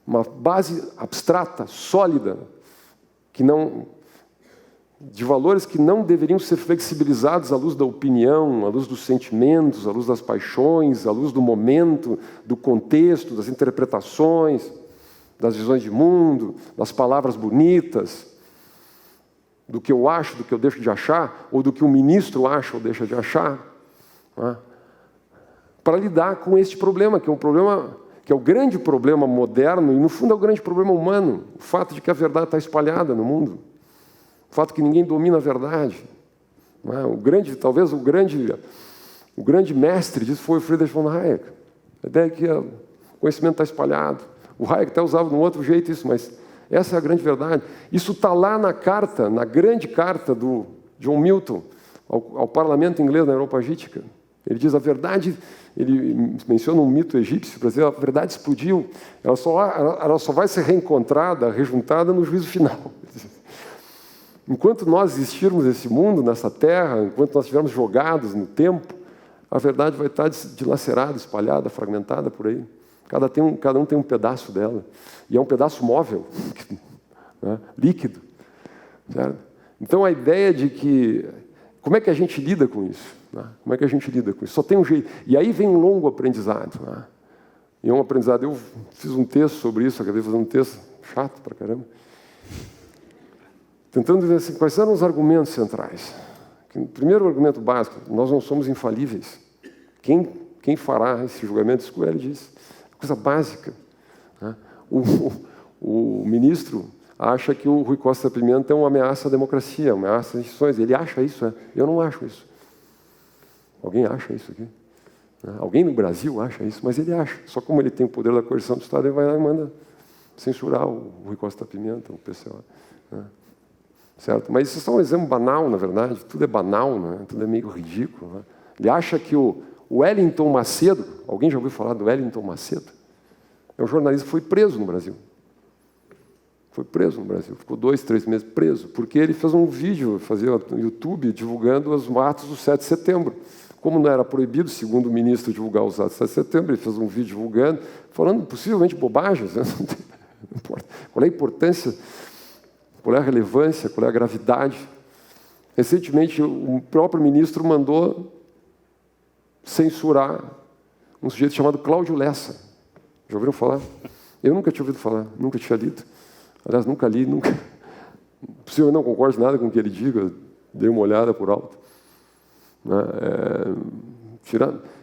Uma base abstrata, sólida, de valores que não deveriam ser flexibilizados à luz da opinião, à luz dos sentimentos, à luz das paixões, à luz do momento, do contexto, das interpretações, das visões de mundo, das palavras bonitas, do que eu acho, do que eu deixo de achar, ou do que o ministro acha ou deixa de achar, para lidar com este problema, que é o grande problema moderno, e no fundo é o grande problema humano, o fato de que a verdade está espalhada no mundo, o fato de que ninguém domina a verdade. Talvez o grande mestre disso foi o Friedrich von Hayek. A ideia é que o conhecimento está espalhado. O Hayek até usava de um outro jeito isso, mas essa é a grande verdade. Isso está lá na carta, na grande carta do John Milton ao parlamento inglês na Europa Agítica. Ele diz a verdade, ele menciona um mito egípcio, para dizer a verdade explodiu, ela só vai ser reencontrada, rejuntada no juízo final. Enquanto nós existirmos nesse mundo, nessa terra, enquanto nós estivermos jogados no tempo, a verdade vai estar dilacerada, espalhada, fragmentada por aí. Cada um tem um pedaço dela. E é um pedaço móvel, né? Líquido. Certo? Então, a ideia de que... Como é que a gente lida com isso? Né? Como é que a gente lida com isso? Só tem um jeito. E aí vem um longo aprendizado. Né? E é um aprendizado... Eu fiz um texto sobre isso, acabei fazendo um texto chato pra caramba, tentando dizer assim, quais eram os argumentos centrais. O primeiro argumento básico, nós não somos infalíveis. Quem fará esse julgamento? Isso que o Hélio disse. Coisa básica. Né? O ministro acha que o Rui Costa Pimenta é uma ameaça à democracia, uma ameaça às instituições. Ele acha isso, eu não acho isso. Alguém acha isso aqui? Alguém no Brasil acha isso, mas ele acha. Só como ele tem o poder da coerção do Estado, ele vai lá e manda censurar o Rui Costa Pimenta, o PCO. Né? Certo? Mas isso é só um exemplo banal, na verdade. Tudo é banal, né? Tudo é meio ridículo. Né? Ele acha que o Wellington Macedo, alguém já ouviu falar do Wellington Macedo? É um jornalista que foi preso no Brasil. Foi preso no Brasil. Ficou 2, 3 meses preso, porque ele fez um vídeo, fazia no YouTube, divulgando os atos do 7 de setembro. Como não era proibido, segundo o ministro, divulgar os atos do 7 de setembro, ele fez um vídeo divulgando, falando possivelmente bobagens. Né? Não importa. Qual é a importância, qual é a relevância, qual é a gravidade? Recentemente, o próprio ministro mandou censurar um sujeito chamado Cláudio Lessa. Já ouviram falar? Eu nunca tinha ouvido falar, nunca tinha lido. Aliás, nunca li, nunca. Possível não concordo nada com o que ele diga, dei uma olhada por alto.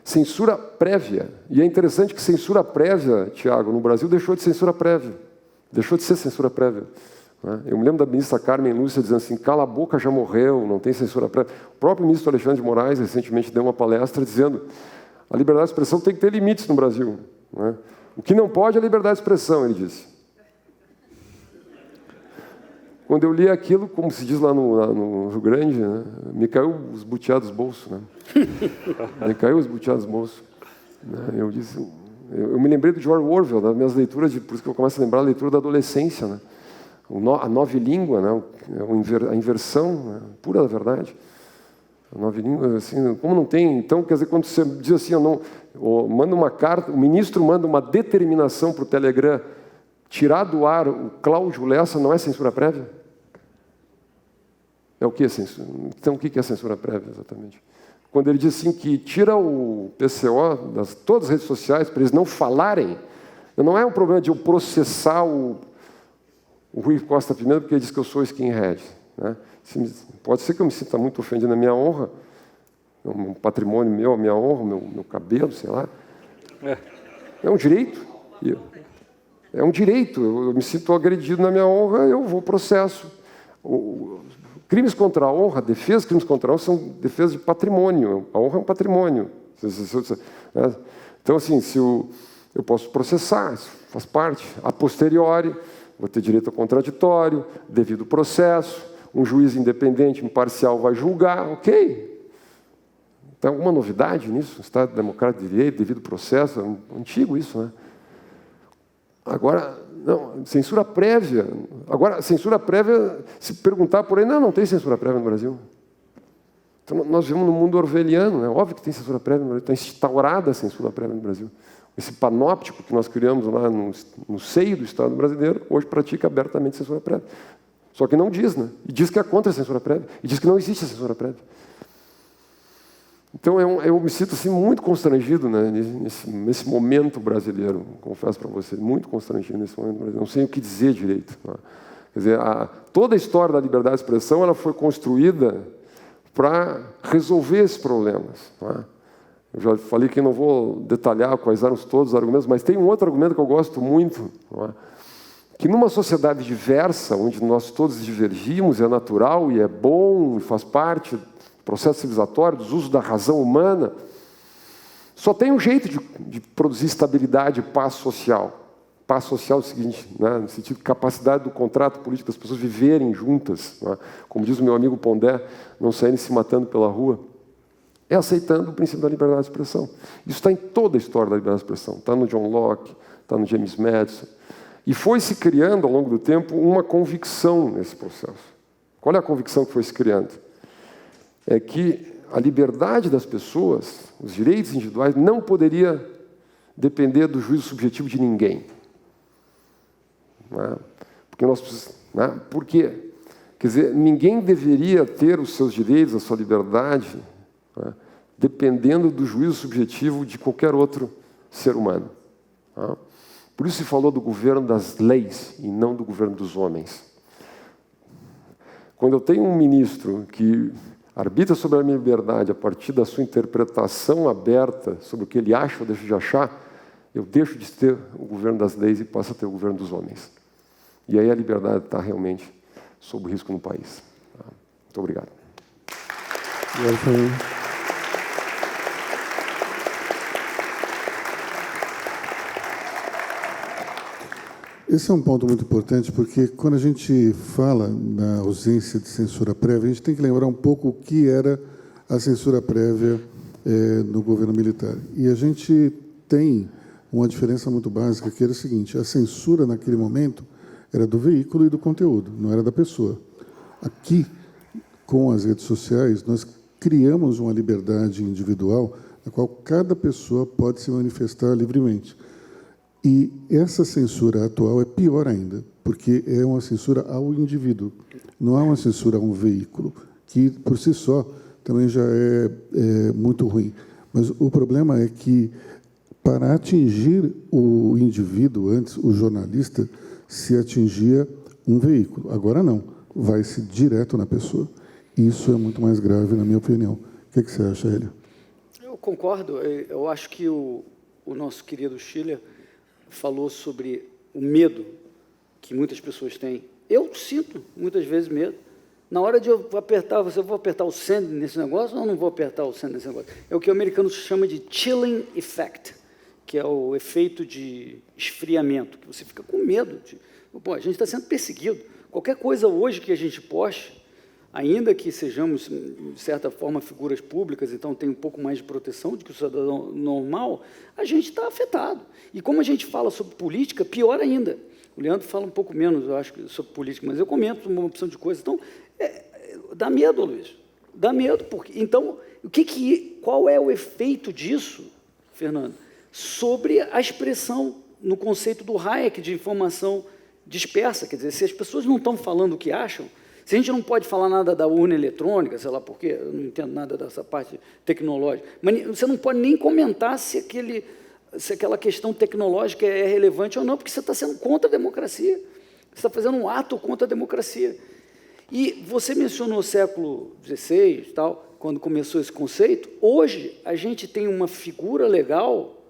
Censura prévia. E é interessante que censura prévia, Tiago, no Brasil deixou de censura prévia. Deixou de ser censura prévia. Eu me lembro da ministra Carmen Lúcia dizendo assim, cala a boca, já morreu, não tem censura prévia. O próprio ministro Alexandre de Moraes recentemente deu uma palestra dizendo a liberdade de expressão tem que ter limites no Brasil. O que não pode é a liberdade de expressão, ele disse. Quando eu li aquilo, como se diz lá no Rio Grande, me caiu os butiados dos bolsos. Me caiu os butiados dos bolsos. Eu disse, eu me lembrei do George Orwell, das minhas leituras, por isso que eu começo a lembrar a leitura da adolescência. A nova língua, a inversão pura da verdade. A nova língua, assim, como não tem... Então, quer dizer, quando você diz assim, manda uma carta, o ministro manda uma determinação para o Telegram tirar do ar o Cláudio Lessa, não é censura prévia? É o que é censura? Então, o que é censura prévia, exatamente? Quando ele diz assim que tira o PCO das todas as redes sociais para eles não falarem, não é um problema de eu processar o Rui Costa Pimenta porque ele diz que eu sou skinhead. Pode ser que eu me sinta muito ofendido na minha honra, um patrimônio meu, a minha honra, meu cabelo, sei lá. É um direito. É um direito. Eu me sinto agredido na minha honra, eu vou processo. Crimes contra a honra, defesa de crimes contra a honra são defesas de patrimônio. A honra é um patrimônio. Então, assim, eu posso processar, isso faz parte. A posteriori, vou ter direito a contraditório, devido processo, um juiz independente, imparcial, vai julgar, ok. Tem alguma novidade nisso? Estado Democrático de Direito, devido processo, é antigo isso, Agora, não, censura prévia. Agora, censura prévia, se perguntar por aí, não tem censura prévia no Brasil. Então, nós vivemos no mundo orwelliano, óbvio que tem censura prévia no Brasil, está instaurada a censura prévia no Brasil. Esse panóptico que nós criamos lá no seio do Estado brasileiro, hoje pratica abertamente censura prévia. Só que não diz, E diz que é contra a censura prévia, e diz que não existe a censura prévia. Então, eu me sinto assim, muito constrangido nesse momento brasileiro, confesso para você, muito constrangido nesse momento brasileiro. Não sei o que dizer direito. Quer dizer, toda a história da liberdade de expressão ela foi construída para resolver esses problemas. Eu já falei que não vou detalhar quais eram todos os argumentos, mas tem um outro argumento que eu gosto muito, que numa sociedade diversa, onde nós todos divergimos, é natural e é bom, e faz parte processo civilizatório, dos usos da razão humana, só tem um jeito de produzir estabilidade e paz social. Paz social é o seguinte, no sentido de capacidade do contrato político das pessoas viverem juntas, como diz o meu amigo Pondé, não saírem se matando pela rua, é aceitando o princípio da liberdade de expressão. Isso está em toda a história da liberdade de expressão. Está no John Locke, está no James Madison. E foi se criando, ao longo do tempo, uma convicção nesse processo. Qual é a convicção que foi se criando? É que a liberdade das pessoas, os direitos individuais, não poderia depender do juízo subjetivo de ninguém. Porque por quê? Quer dizer, ninguém deveria ter os seus direitos, a sua liberdade, dependendo do juízo subjetivo de qualquer outro ser humano. Por isso se falou do governo das leis e não do governo dos homens. Quando eu tenho um ministro que arbitra sobre a minha liberdade a partir da sua interpretação aberta sobre o que ele acha ou deixa de achar, eu deixo de ter o governo das leis e passo a ter o governo dos homens. E aí a liberdade está realmente sob risco no país. Muito obrigado. Esse é um ponto muito importante, porque quando a gente fala na ausência de censura prévia, a gente tem que lembrar um pouco o que era a censura prévia no governo militar. E a gente tem uma diferença muito básica, que era o seguinte: a censura, naquele momento, era do veículo e do conteúdo, não era da pessoa. Aqui, com as redes sociais, nós criamos uma liberdade individual na qual cada pessoa pode se manifestar livremente. E essa censura atual é pior ainda, porque é uma censura ao indivíduo, não é uma censura a um veículo, que, por si só, também já é muito ruim. Mas o problema é que, para atingir o indivíduo, antes o jornalista se atingia um veículo. Agora não, vai-se direto na pessoa. Isso é muito mais grave, na minha opinião. O que você acha, Hélio? Eu concordo. Eu acho que o nosso querido Schiller falou sobre o medo que muitas pessoas têm. Eu sinto, muitas vezes, medo. Na hora de eu apertar, eu vou apertar o send nesse negócio ou não vou apertar o send nesse negócio? É o que o americano chama de chilling effect, que é o efeito de esfriamento, que você fica com medo. Pô, a gente está sendo perseguido. Qualquer coisa hoje que a gente poste, ainda que sejamos, de certa forma, figuras públicas, então tem um pouco mais de proteção do que o cidadão normal, a gente está afetado. E como a gente fala sobre política, pior ainda. O Leandro fala um pouco menos, eu acho, sobre política, mas eu comento uma opção de coisa. Então, dá medo, Luiz. Dá medo. Porque, então, qual é o efeito disso, Fernando, sobre a expressão no conceito do Hayek de informação dispersa? Quer dizer, se as pessoas não estão falando o que acham, se a gente não pode falar nada da urna eletrônica, sei lá por quê, eu não entendo nada dessa parte tecnológica, mas você não pode nem comentar se aquela questão tecnológica é relevante ou não, porque você está sendo contra a democracia. Você está fazendo um ato contra a democracia. E você mencionou o século XVI, tal, quando começou esse conceito. Hoje, a gente tem uma figura legal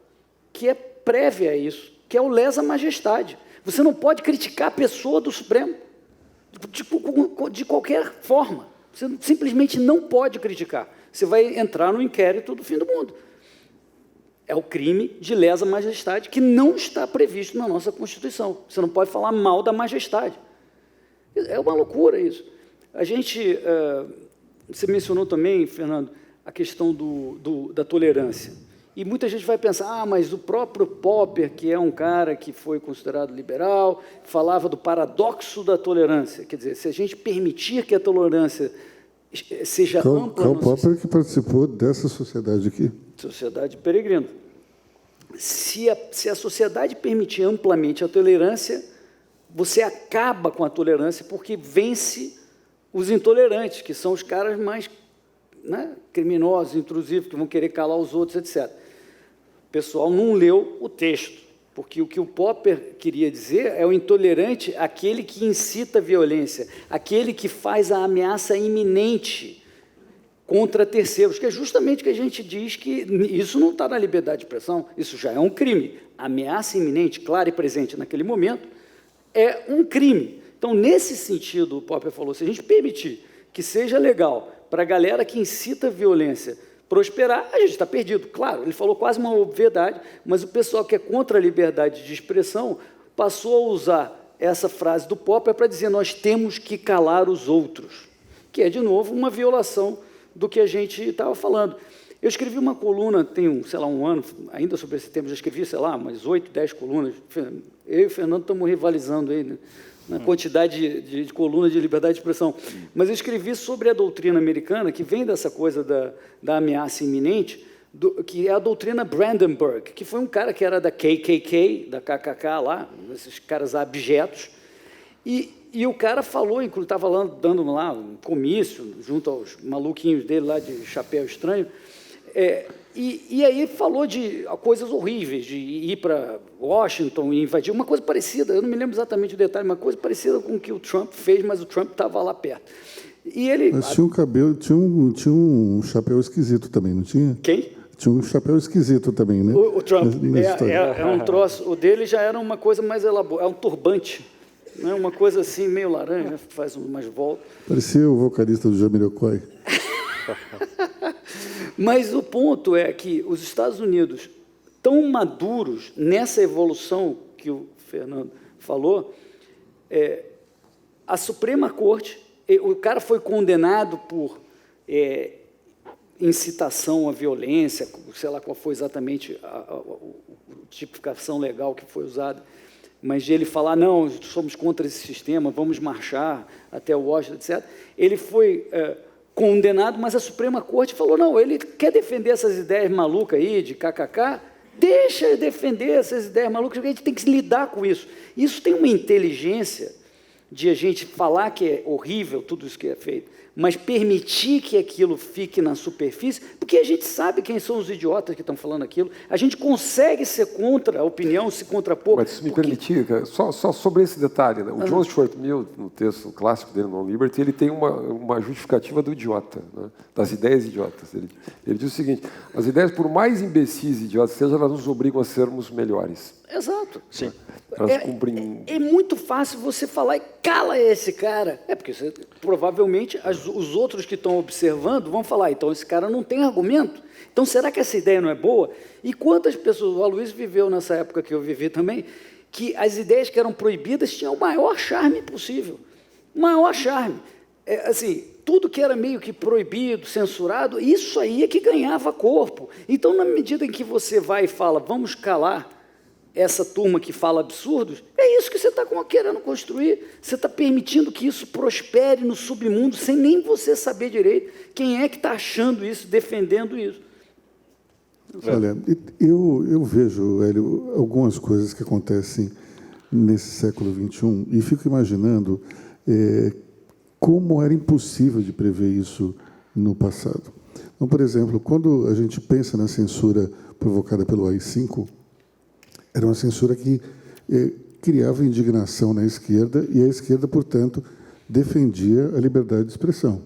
que é prévia a isso, que é o lesa majestade. Você não pode criticar a pessoa do Supremo de qualquer forma. Você simplesmente não pode criticar. Você vai entrar no inquérito do fim do mundo. É o crime de lesa majestade que não está previsto na nossa Constituição. Você não pode falar mal da majestade. É uma loucura isso. A gente, você mencionou também, Fernando, a questão da tolerância. E muita gente vai pensar, mas o próprio Popper, que é um cara que foi considerado liberal, falava do paradoxo da tolerância. Quer dizer, se a gente permitir que a tolerância seja ampla... Karl Popper que participou dessa sociedade aqui. Sociedade peregrina. Se a sociedade permitir amplamente a tolerância, você acaba com a tolerância porque vence os intolerantes, que são os caras mais, né, criminosos, intrusivos, que vão querer calar os outros, etc. O pessoal não leu o texto, porque o que o Popper queria dizer é o intolerante, aquele que incita a violência, aquele que faz a ameaça iminente contra terceiros, que é justamente o que a gente diz que isso não está na liberdade de expressão, isso já é um crime. A ameaça iminente, clara e presente naquele momento, é um crime. Então, nesse sentido, o Popper falou, se a gente permitir que seja legal para a galera que incita a violência prosperar, a gente está perdido. Claro, ele falou quase uma obviedade, mas o pessoal que é contra a liberdade de expressão passou a usar essa frase do Popper para dizer nós temos que calar os outros, que é, de novo, uma violação do que a gente estava falando. Eu escrevi uma coluna, tem, sei lá, um ano, ainda sobre esse tema, já escrevi, sei lá, umas 8, 10 colunas. Eu e o Fernando estamos rivalizando aí, né, na quantidade de colunas de liberdade de expressão. Mas eu escrevi sobre a doutrina americana, que vem dessa coisa da ameaça iminente, que é a doutrina Brandenburg, que foi um cara que era da KKK, da KKK lá, esses caras abjetos, e o cara falou, inclusive, estava dando lá um comício, junto aos maluquinhos dele lá de chapéu estranho, e aí falou de coisas horríveis, de ir para Washington e invadir, uma coisa parecida, eu não me lembro exatamente o detalhe, uma coisa parecida com o que o Trump fez, mas o Trump estava lá perto. E ele... Mas tinha um cabelo, tinha um chapéu esquisito também, não tinha? Quem? Tinha um chapéu esquisito também, né? O Trump, é um troço, o dele já era uma coisa mais elaborada, é um turbante, né? Uma coisa assim, meio laranja, faz umas voltas. Parecia o vocalista do Jamiroquai. Mas o ponto é que os Estados Unidos, tão maduros nessa evolução que o Fernando falou, a Suprema Corte, o cara foi condenado por incitação à violência, sei lá qual foi exatamente a tipificação legal que foi usada, mas de ele falar, não, somos contra esse sistema, vamos marchar até Washington, etc. Ele foi... condenado, mas a Suprema Corte falou, não, ele quer defender essas ideias malucas aí, de KKK, deixa ele defender essas ideias malucas, porque a gente tem que lidar com isso. Isso tem uma inteligência de a gente falar que é horrível tudo isso que é feito, mas permitir que aquilo fique na superfície, porque a gente sabe quem são os idiotas que estão falando aquilo, a gente consegue ser contra a opinião, se contrapor. Mas se me permitir, cara, só sobre esse detalhe, né? O John Stuart Mill, no texto clássico dele, No Liberty, ele tem uma justificativa do idiota, né? Das ideias idiotas. Ele diz o seguinte: as ideias, por mais imbecis e idiotas sejam, elas nos obrigam a sermos melhores. Exato. Sim. Elas cumprem... É muito fácil você falar e cala esse cara. Porque você, provavelmente os outros que estão observando vão falar, então esse cara não tem argumento. Então será que essa ideia não é boa? E quantas pessoas, o Aloysio viveu nessa época que eu vivi também, que as ideias que eram proibidas tinham o maior charme possível. O maior charme. Assim, tudo que era meio que proibido, censurado, isso aí é que ganhava corpo. Então, na medida em que você vai e fala, vamos calar essa turma que fala absurdos, é isso que você está querendo construir. Você está permitindo que isso prospere no submundo, sem nem você saber direito quem é que está achando isso, defendendo isso. Olha, eu vejo, Hélio, algumas coisas que acontecem nesse século XXI e fico imaginando como era impossível de prever isso no passado. Então, por exemplo, quando a gente pensa na censura provocada pelo AI-5, era uma censura que criava indignação na esquerda e a esquerda, portanto, defendia a liberdade de expressão.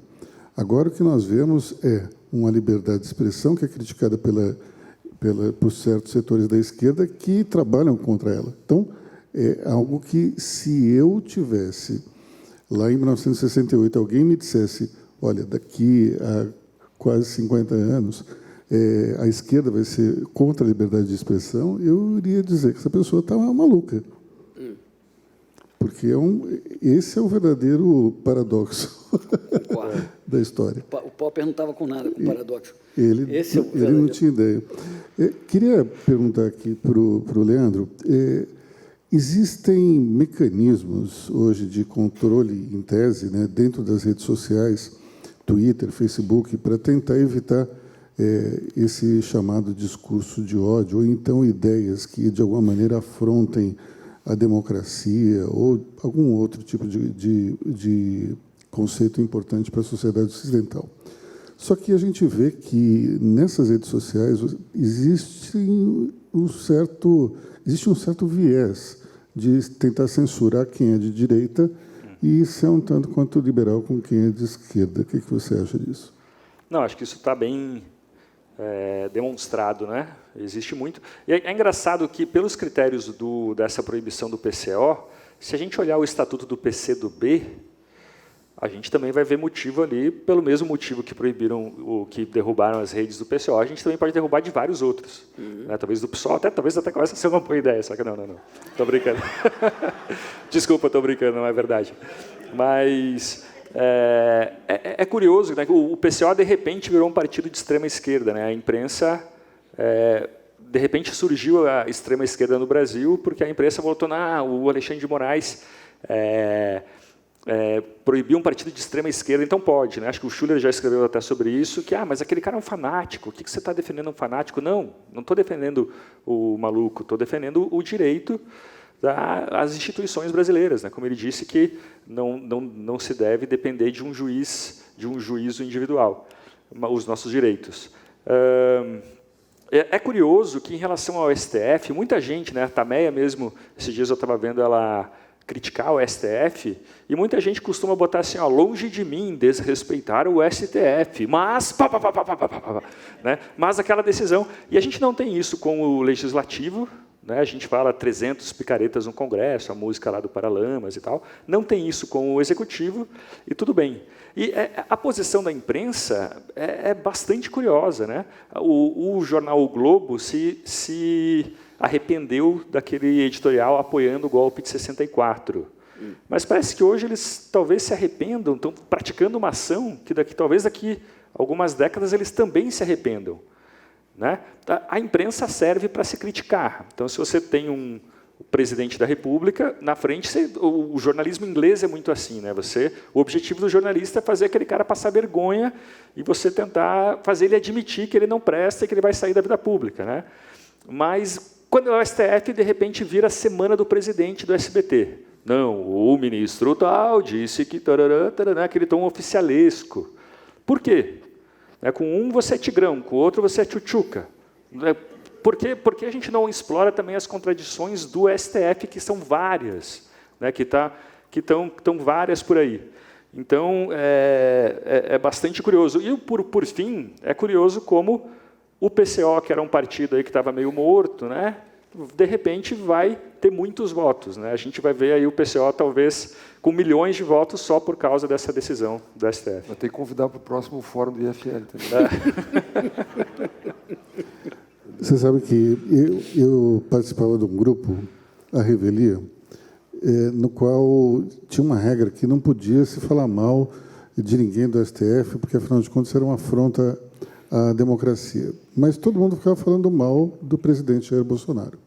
Agora, o que nós vemos é uma liberdade de expressão que é criticada por certos setores da esquerda que trabalham contra ela. Então, é algo que, se eu tivesse, lá em 1968, alguém me dissesse, olha, daqui a quase 50 anos... a esquerda vai ser contra a liberdade de expressão, eu iria dizer que essa pessoa está maluca. Porque esse é o verdadeiro paradoxo da história. O Popper não estava com nada com paradoxo. Ele não tinha ideia. Queria perguntar aqui para o Leandro, existem mecanismos hoje de controle, em tese, né, dentro das redes sociais, Twitter, Facebook, para tentar evitar esse chamado discurso de ódio, ou então ideias que, de alguma maneira, afrontem a democracia ou algum outro tipo de conceito importante para a sociedade ocidental. Só que a gente vê que, nessas redes sociais, existe um certo viés de tentar censurar quem é de direita e ser um tanto quanto liberal com quem é de esquerda. O que você acha disso? Não, acho que isso está bem... demonstrado, né? Existe muito. E é engraçado que, pelos critérios dessa proibição do PCO, se a gente olhar o estatuto do PCdoB, a gente também vai ver motivo ali, pelo mesmo motivo que proibiram, que derrubaram as redes do PCO, a gente também pode derrubar de vários outros. Né? Talvez do PSOL, talvez até comece a ser uma boa ideia, só que não. Estou brincando. Desculpa, estou brincando, não é verdade. Mas... É curioso, né? O PCO, de repente, virou um partido de extrema esquerda. Né? A imprensa, de repente, surgiu a extrema esquerda no Brasil, porque a imprensa voltou, o Alexandre de Moraes proibiu um partido de extrema esquerda, então pode. Né? Acho que o Schuller já escreveu até sobre isso, que mas aquele cara é um fanático, o que você está defendendo um fanático? Não estou defendendo o maluco, estou defendendo o direito das instituições brasileiras, né? Como ele disse, que não se deve depender de um juízo individual, os nossos direitos. É curioso que, em relação ao STF, muita gente, né, a Tameia mesmo, esses dias eu estava vendo ela criticar o STF, e muita gente costuma botar assim, longe de mim desrespeitar o STF, mas... né? Mas aquela decisão... E a gente não tem isso com o Legislativo, né? A gente fala 300 picaretas no Congresso, a música lá do Paralamas e tal. Não tem isso com o Executivo, e tudo bem. E a posição da imprensa é bastante curiosa. Né? O jornal O Globo se arrependeu daquele editorial apoiando o golpe de 64. Mas parece que hoje eles talvez se arrependam, estão praticando uma ação que talvez daqui a algumas décadas eles também se arrependam. Né? A imprensa serve para se criticar. Então, se você tem o presidente da República, na frente, o jornalismo inglês é muito assim. Né? O objetivo do jornalista é fazer aquele cara passar vergonha e você tentar fazer ele admitir que ele não presta e que ele vai sair da vida pública. Né? Mas, quando é o STF, de repente, vira a semana do presidente do SBT. Não, o ministro tal disse que... Tarará, tarará, aquele tom oficialesco. Por quê? Com um você é tigrão, com o outro você é tchutchuca. Por que a gente não explora também as contradições do STF, que são várias, que estão várias por aí? Então, é bastante curioso. E, por fim, é curioso como o PCO, que era um partido aí que estava meio morto, de repente vai ter muitos votos. A gente vai ver aí o PCO, talvez, com milhões de votos só por causa dessa decisão do STF. Vai ter que convidar para o próximo fórum do IFL também. Você sabe que eu participava de um grupo, a Revelia, no qual tinha uma regra que não podia se falar mal de ninguém do STF, porque, afinal de contas, era uma afronta à democracia. Mas todo mundo ficava falando mal do presidente Jair Bolsonaro.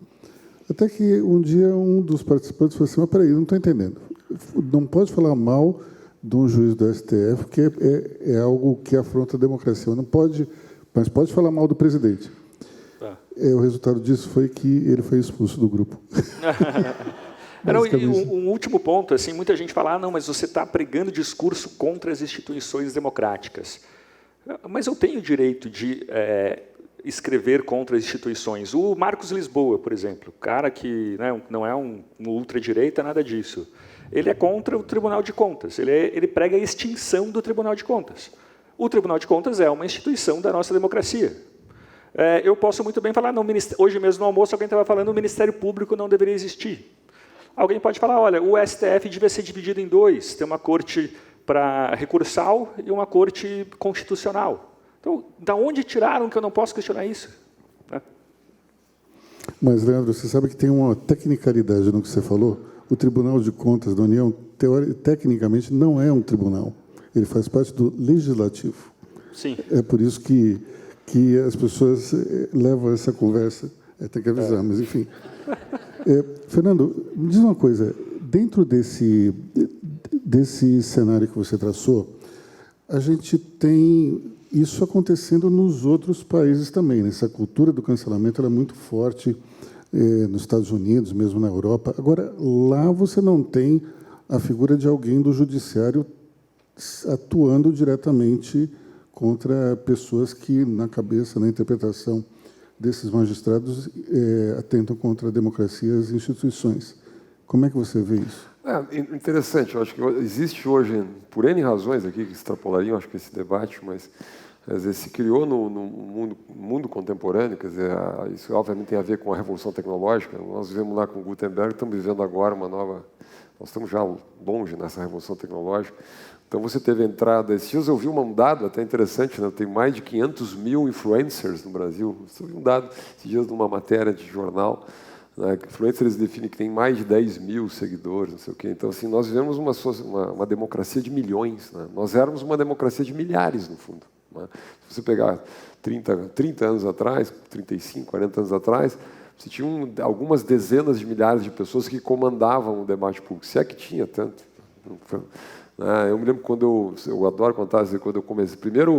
Até que um dia um dos participantes falou assim, mas peraí, não estou entendendo. Não pode falar mal de um juiz do STF, que é algo que afronta a democracia. Não pode, mas pode falar mal do presidente. O resultado disso foi que ele foi expulso do grupo. Um último ponto, assim, muita gente fala, não, mas você está pregando discurso contra as instituições democráticas. Mas eu tenho o direito de escrever contra as instituições. O Marcos Lisboa, por exemplo, cara que não é um ultradireita, nada disso. Ele é contra o Tribunal de Contas, ele prega a extinção do Tribunal de Contas. O Tribunal de Contas é uma instituição da nossa democracia. Eu posso muito bem falar, não, hoje mesmo no almoço alguém estava falando que o Ministério Público não deveria existir. Alguém pode falar, olha, o STF devia ser dividido em dois, tem uma corte para recursal e uma corte constitucional. Então, da onde tiraram que eu não posso questionar isso? Mas, Leandro, você sabe que tem uma tecnicalidade no que você falou? O Tribunal de Contas da União, tecnicamente, não é um tribunal. Ele faz parte do Legislativo. Sim. É por isso que as pessoas levam essa conversa, tem que avisar, mas enfim. Fernando, me diz uma coisa, dentro desse cenário que você traçou, a gente tem isso acontecendo nos outros países também. Essa cultura do cancelamento ela é muito forte nos Estados Unidos, mesmo na Europa. Agora, lá você não tem a figura de alguém do judiciário atuando diretamente contra pessoas que, na cabeça, na interpretação desses magistrados, atentam contra a democracia e as instituições. Como é que você vê isso? Interessante. Eu acho que existe hoje, por N razões aqui que extrapolariam, acho que esse debate, mas às vezes se criou no mundo contemporâneo, quer dizer, isso obviamente tem a ver com a revolução tecnológica. Nós vivemos lá com Gutenberg, estamos vivendo agora uma nova... Nós estamos já longe nessa revolução tecnológica. Então, você teve a entrada... Esses dias eu vi um dado até interessante, tem mais de 500 mil influencers no Brasil. Eu vi um dado esses dias numa matéria de jornal. Influencers definem que tem mais de 10 mil seguidores, não sei o quê. Então, assim, nós vivemos uma democracia de milhões. Nós éramos uma democracia de milhares, no fundo. Se você pegar 30 anos atrás, 35, 40 anos atrás, você tinha algumas dezenas de milhares de pessoas que comandavam o debate público. Se é que tinha tanto. Eu me lembro quando eu adoro contar, quando eu comecei, primeira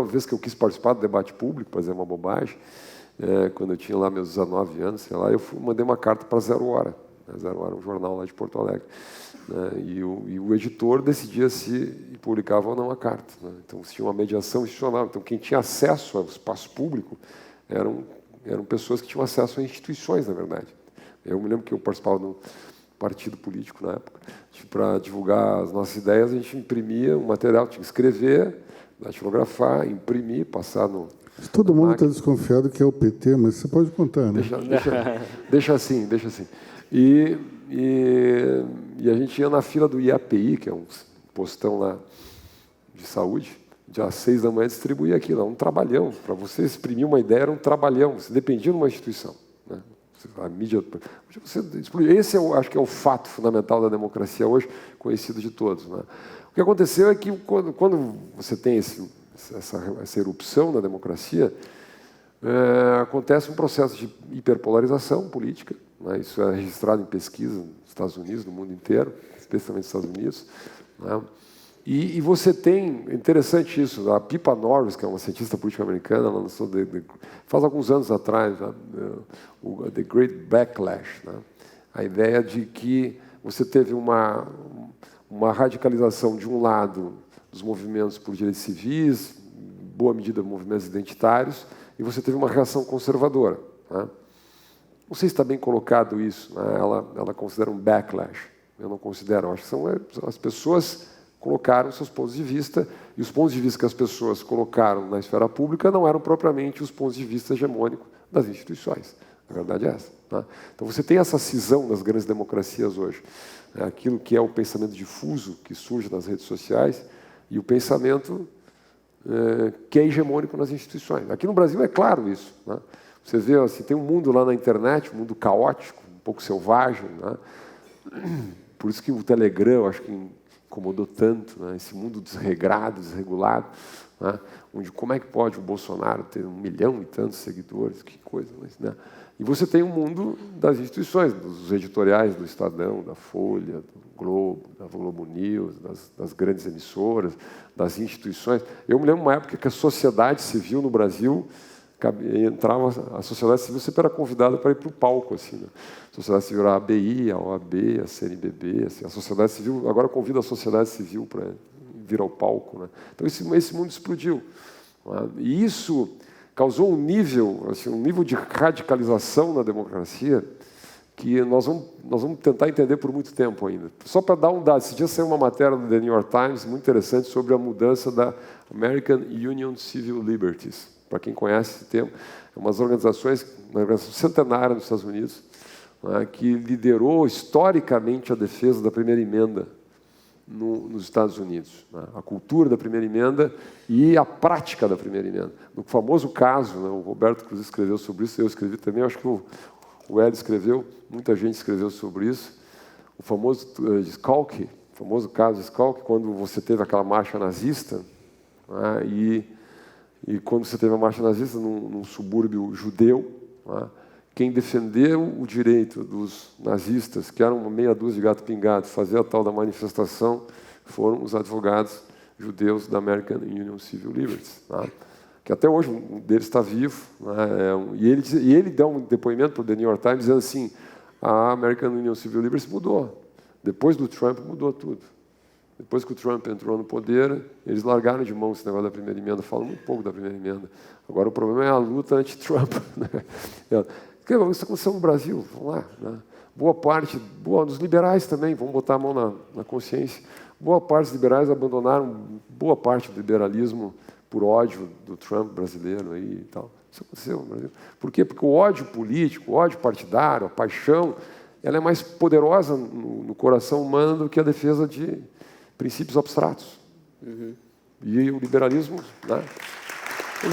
vez que eu quis participar do debate público, fazer uma bobagem, quando eu tinha lá meus 19 anos, sei lá, eu mandei uma carta para Zero Hora. Zero Hora, um jornal lá de Porto Alegre. E o editor decidia se publicava ou não a carta. Então, tinha uma mediação institucional. Então, quem tinha acesso ao espaço público eram pessoas que tinham acesso a instituições, na verdade. Eu me lembro que eu participava de um partido político na época. Para divulgar as nossas ideias, a gente imprimia um material, tinha que escrever, datilografar, imprimir, passar no... Todo mundo está desconfiado que é o PT, mas você pode contar, né? Deixa assim. E a gente ia na fila do IAPI, que é um postão lá de saúde, dia às 6 da manhã distribuía aquilo, era um trabalhão. Para você exprimir uma ideia, era um trabalhão, você dependia de uma instituição. A mídia... Esse eu acho que é o fato fundamental da democracia hoje, conhecido de todos. O que aconteceu é que, quando você tem essa erupção da democracia, acontece um processo de hiperpolarização política. Isso é registrado em pesquisa nos Estados Unidos, no mundo inteiro, especialmente nos Estados Unidos. E você tem, interessante isso, a Pippa Norris, que é uma cientista política americana, ela lançou faz alguns anos atrás, o The Great Backlash, a ideia de que você teve uma radicalização, de um lado, dos movimentos por direitos civis, boa medida movimentos identitários, e você teve uma reação conservadora. Né? Não sei se está bem colocado isso, né? Ela considera um backlash. Eu não considero. Eu acho que as pessoas colocaram seus pontos de vista, e os pontos de vista que as pessoas colocaram na esfera pública não eram propriamente os pontos de vista hegemônicos das instituições. A verdade é essa. Né? Então você tem essa cisão das grandes democracias hoje. Né? Aquilo que é o pensamento difuso que surge nas redes sociais e o pensamento que é hegemônico nas instituições. Aqui no Brasil é claro isso. Né? Você vê, assim, tem um mundo lá na internet, um mundo caótico, um pouco selvagem. Né? Por isso que o Telegram, eu acho que incomodou tanto, né? Esse mundo desregrado, desregulado, né? Onde como é que pode o Bolsonaro ter 1 milhão e tantos seguidores, que coisa, né? E você tem um mundo das instituições, dos editoriais do Estadão, da Folha, do Globo, da Globo News, das grandes emissoras, das instituições. Eu me lembro de uma época que a sociedade civil no Brasil entrava, a sociedade civil sempre era convidada para ir para o palco, assim, né? A sociedade civil era a ABI, a OAB, a CNBB, assim, a sociedade civil agora convida a sociedade civil para vir ao palco, né? Então esse mundo explodiu, né? E isso causou um nível de radicalização na democracia que nós vamos tentar entender por muito tempo ainda. Só para dar um dado, esse dia saiu uma matéria do The New York Times muito interessante sobre a mudança da American Union Civil Liberties. Para quem conhece esse termo, é uma organização centenária nos Estados Unidos, né, que liderou historicamente a defesa da primeira emenda nos Estados Unidos. Né, a cultura da primeira emenda e a prática da primeira emenda. No famoso caso, né, o Roberto Cruz escreveu sobre isso, eu escrevi também, acho que o Hélio escreveu, muita gente escreveu sobre isso. O famoso Skalki, o famoso caso de Skalki, quando você teve aquela marcha nazista, né, e quando você teve a marcha nazista num subúrbio judeu, né, quem defendeu o direito dos nazistas, que eram uma meia dúzia de gato pingado, fazer a tal da manifestação, foram os advogados judeus da American Union Civil Liberties, né, que até hoje um deles está vivo, né, e ele deu um depoimento para o The New York Times dizendo assim: a American Union Civil Liberties mudou. Depois do Trump mudou tudo. Depois que o Trump entrou no poder, eles largaram de mão esse negócio da primeira emenda, falam muito pouco da primeira emenda. Agora o problema é a luta anti-Trump. Né? Isso aconteceu no Brasil, vamos lá. Né? Boa parte dos liberais também, vamos botar a mão na consciência. Boa parte dos liberais abandonaram boa parte do liberalismo por ódio do Trump brasileiro aí e tal. Isso aconteceu no Brasil. Por quê? Porque o ódio político, o ódio partidário, a paixão, ela é mais poderosa no coração humano do que a defesa de princípios abstratos. Uhum. E o liberalismo, né? O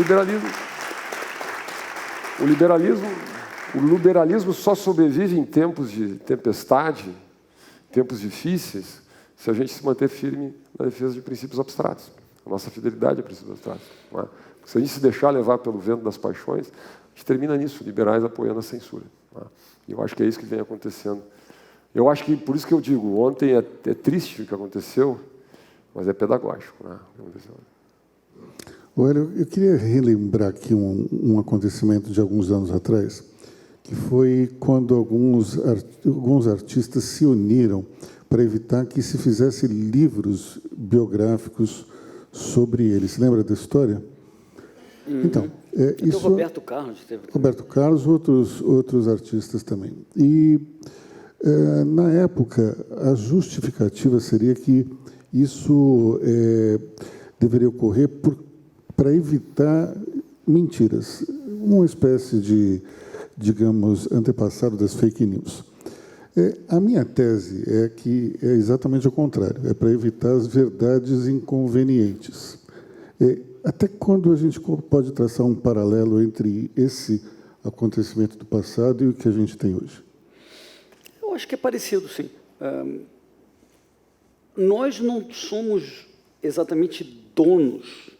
liberalismo só sobrevive em tempos de tempestade, tempos difíceis, se a gente se manter firme na defesa de princípios abstratos. A nossa fidelidade a princípios abstratos. Não é? Se a gente se deixar levar pelo vento das paixões, a gente termina nisso, liberais apoiando a censura. Não é? E eu acho que é isso que vem acontecendo. Eu acho que, por isso que eu digo, ontem é triste o que aconteceu, mas é pedagógico. Né? Olha, eu queria relembrar aqui um acontecimento de alguns anos atrás, que foi quando alguns artistas se uniram para evitar que se fizesse livros biográficos sobre ele. Se lembra dessa história? Então, isso. Roberto Carlos teve. Roberto Carlos, outros artistas também. E na época a justificativa seria que isso deveria ocorrer para evitar mentiras, uma espécie de, digamos, antepassado das fake news. A minha tese é que é exatamente o contrário, é para evitar as verdades inconvenientes. Até quando a gente pode traçar um paralelo entre esse acontecimento do passado e o que a gente tem hoje? Eu acho que é parecido, sim. Nós não somos exatamente donos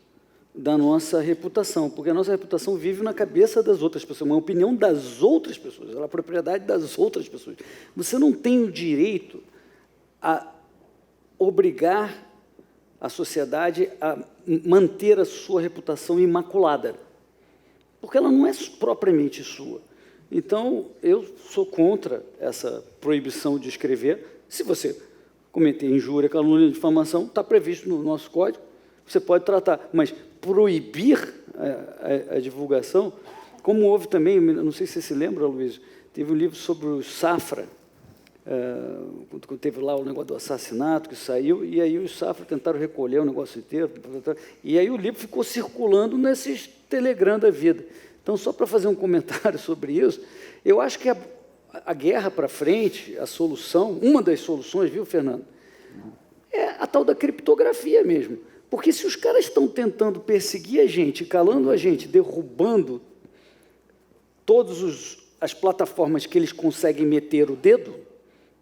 da nossa reputação, porque a nossa reputação vive na cabeça das outras pessoas, uma opinião das outras pessoas, ela é a propriedade das outras pessoas. Você não tem o direito a obrigar a sociedade a manter a sua reputação imaculada, porque ela não é propriamente sua. Então, eu sou contra essa proibição de escrever, Se você cometer injúria, calúnia, difamação, está previsto no nosso código, você pode tratar, mas proibir a divulgação, como houve também, não sei se você se lembra, Luiz, teve um livro sobre o Safra, quando teve lá o negócio do assassinato que saiu, e aí os Safra tentaram recolher o negócio inteiro, e aí o livro ficou circulando nesses Telegram da vida. Então, só para fazer um comentário sobre isso, eu acho que a guerra para frente, a solução, uma das soluções, viu, Fernando, é a tal da criptografia mesmo. Porque se os caras estão tentando perseguir a gente, calando a gente, derrubando todas as plataformas que eles conseguem meter o dedo,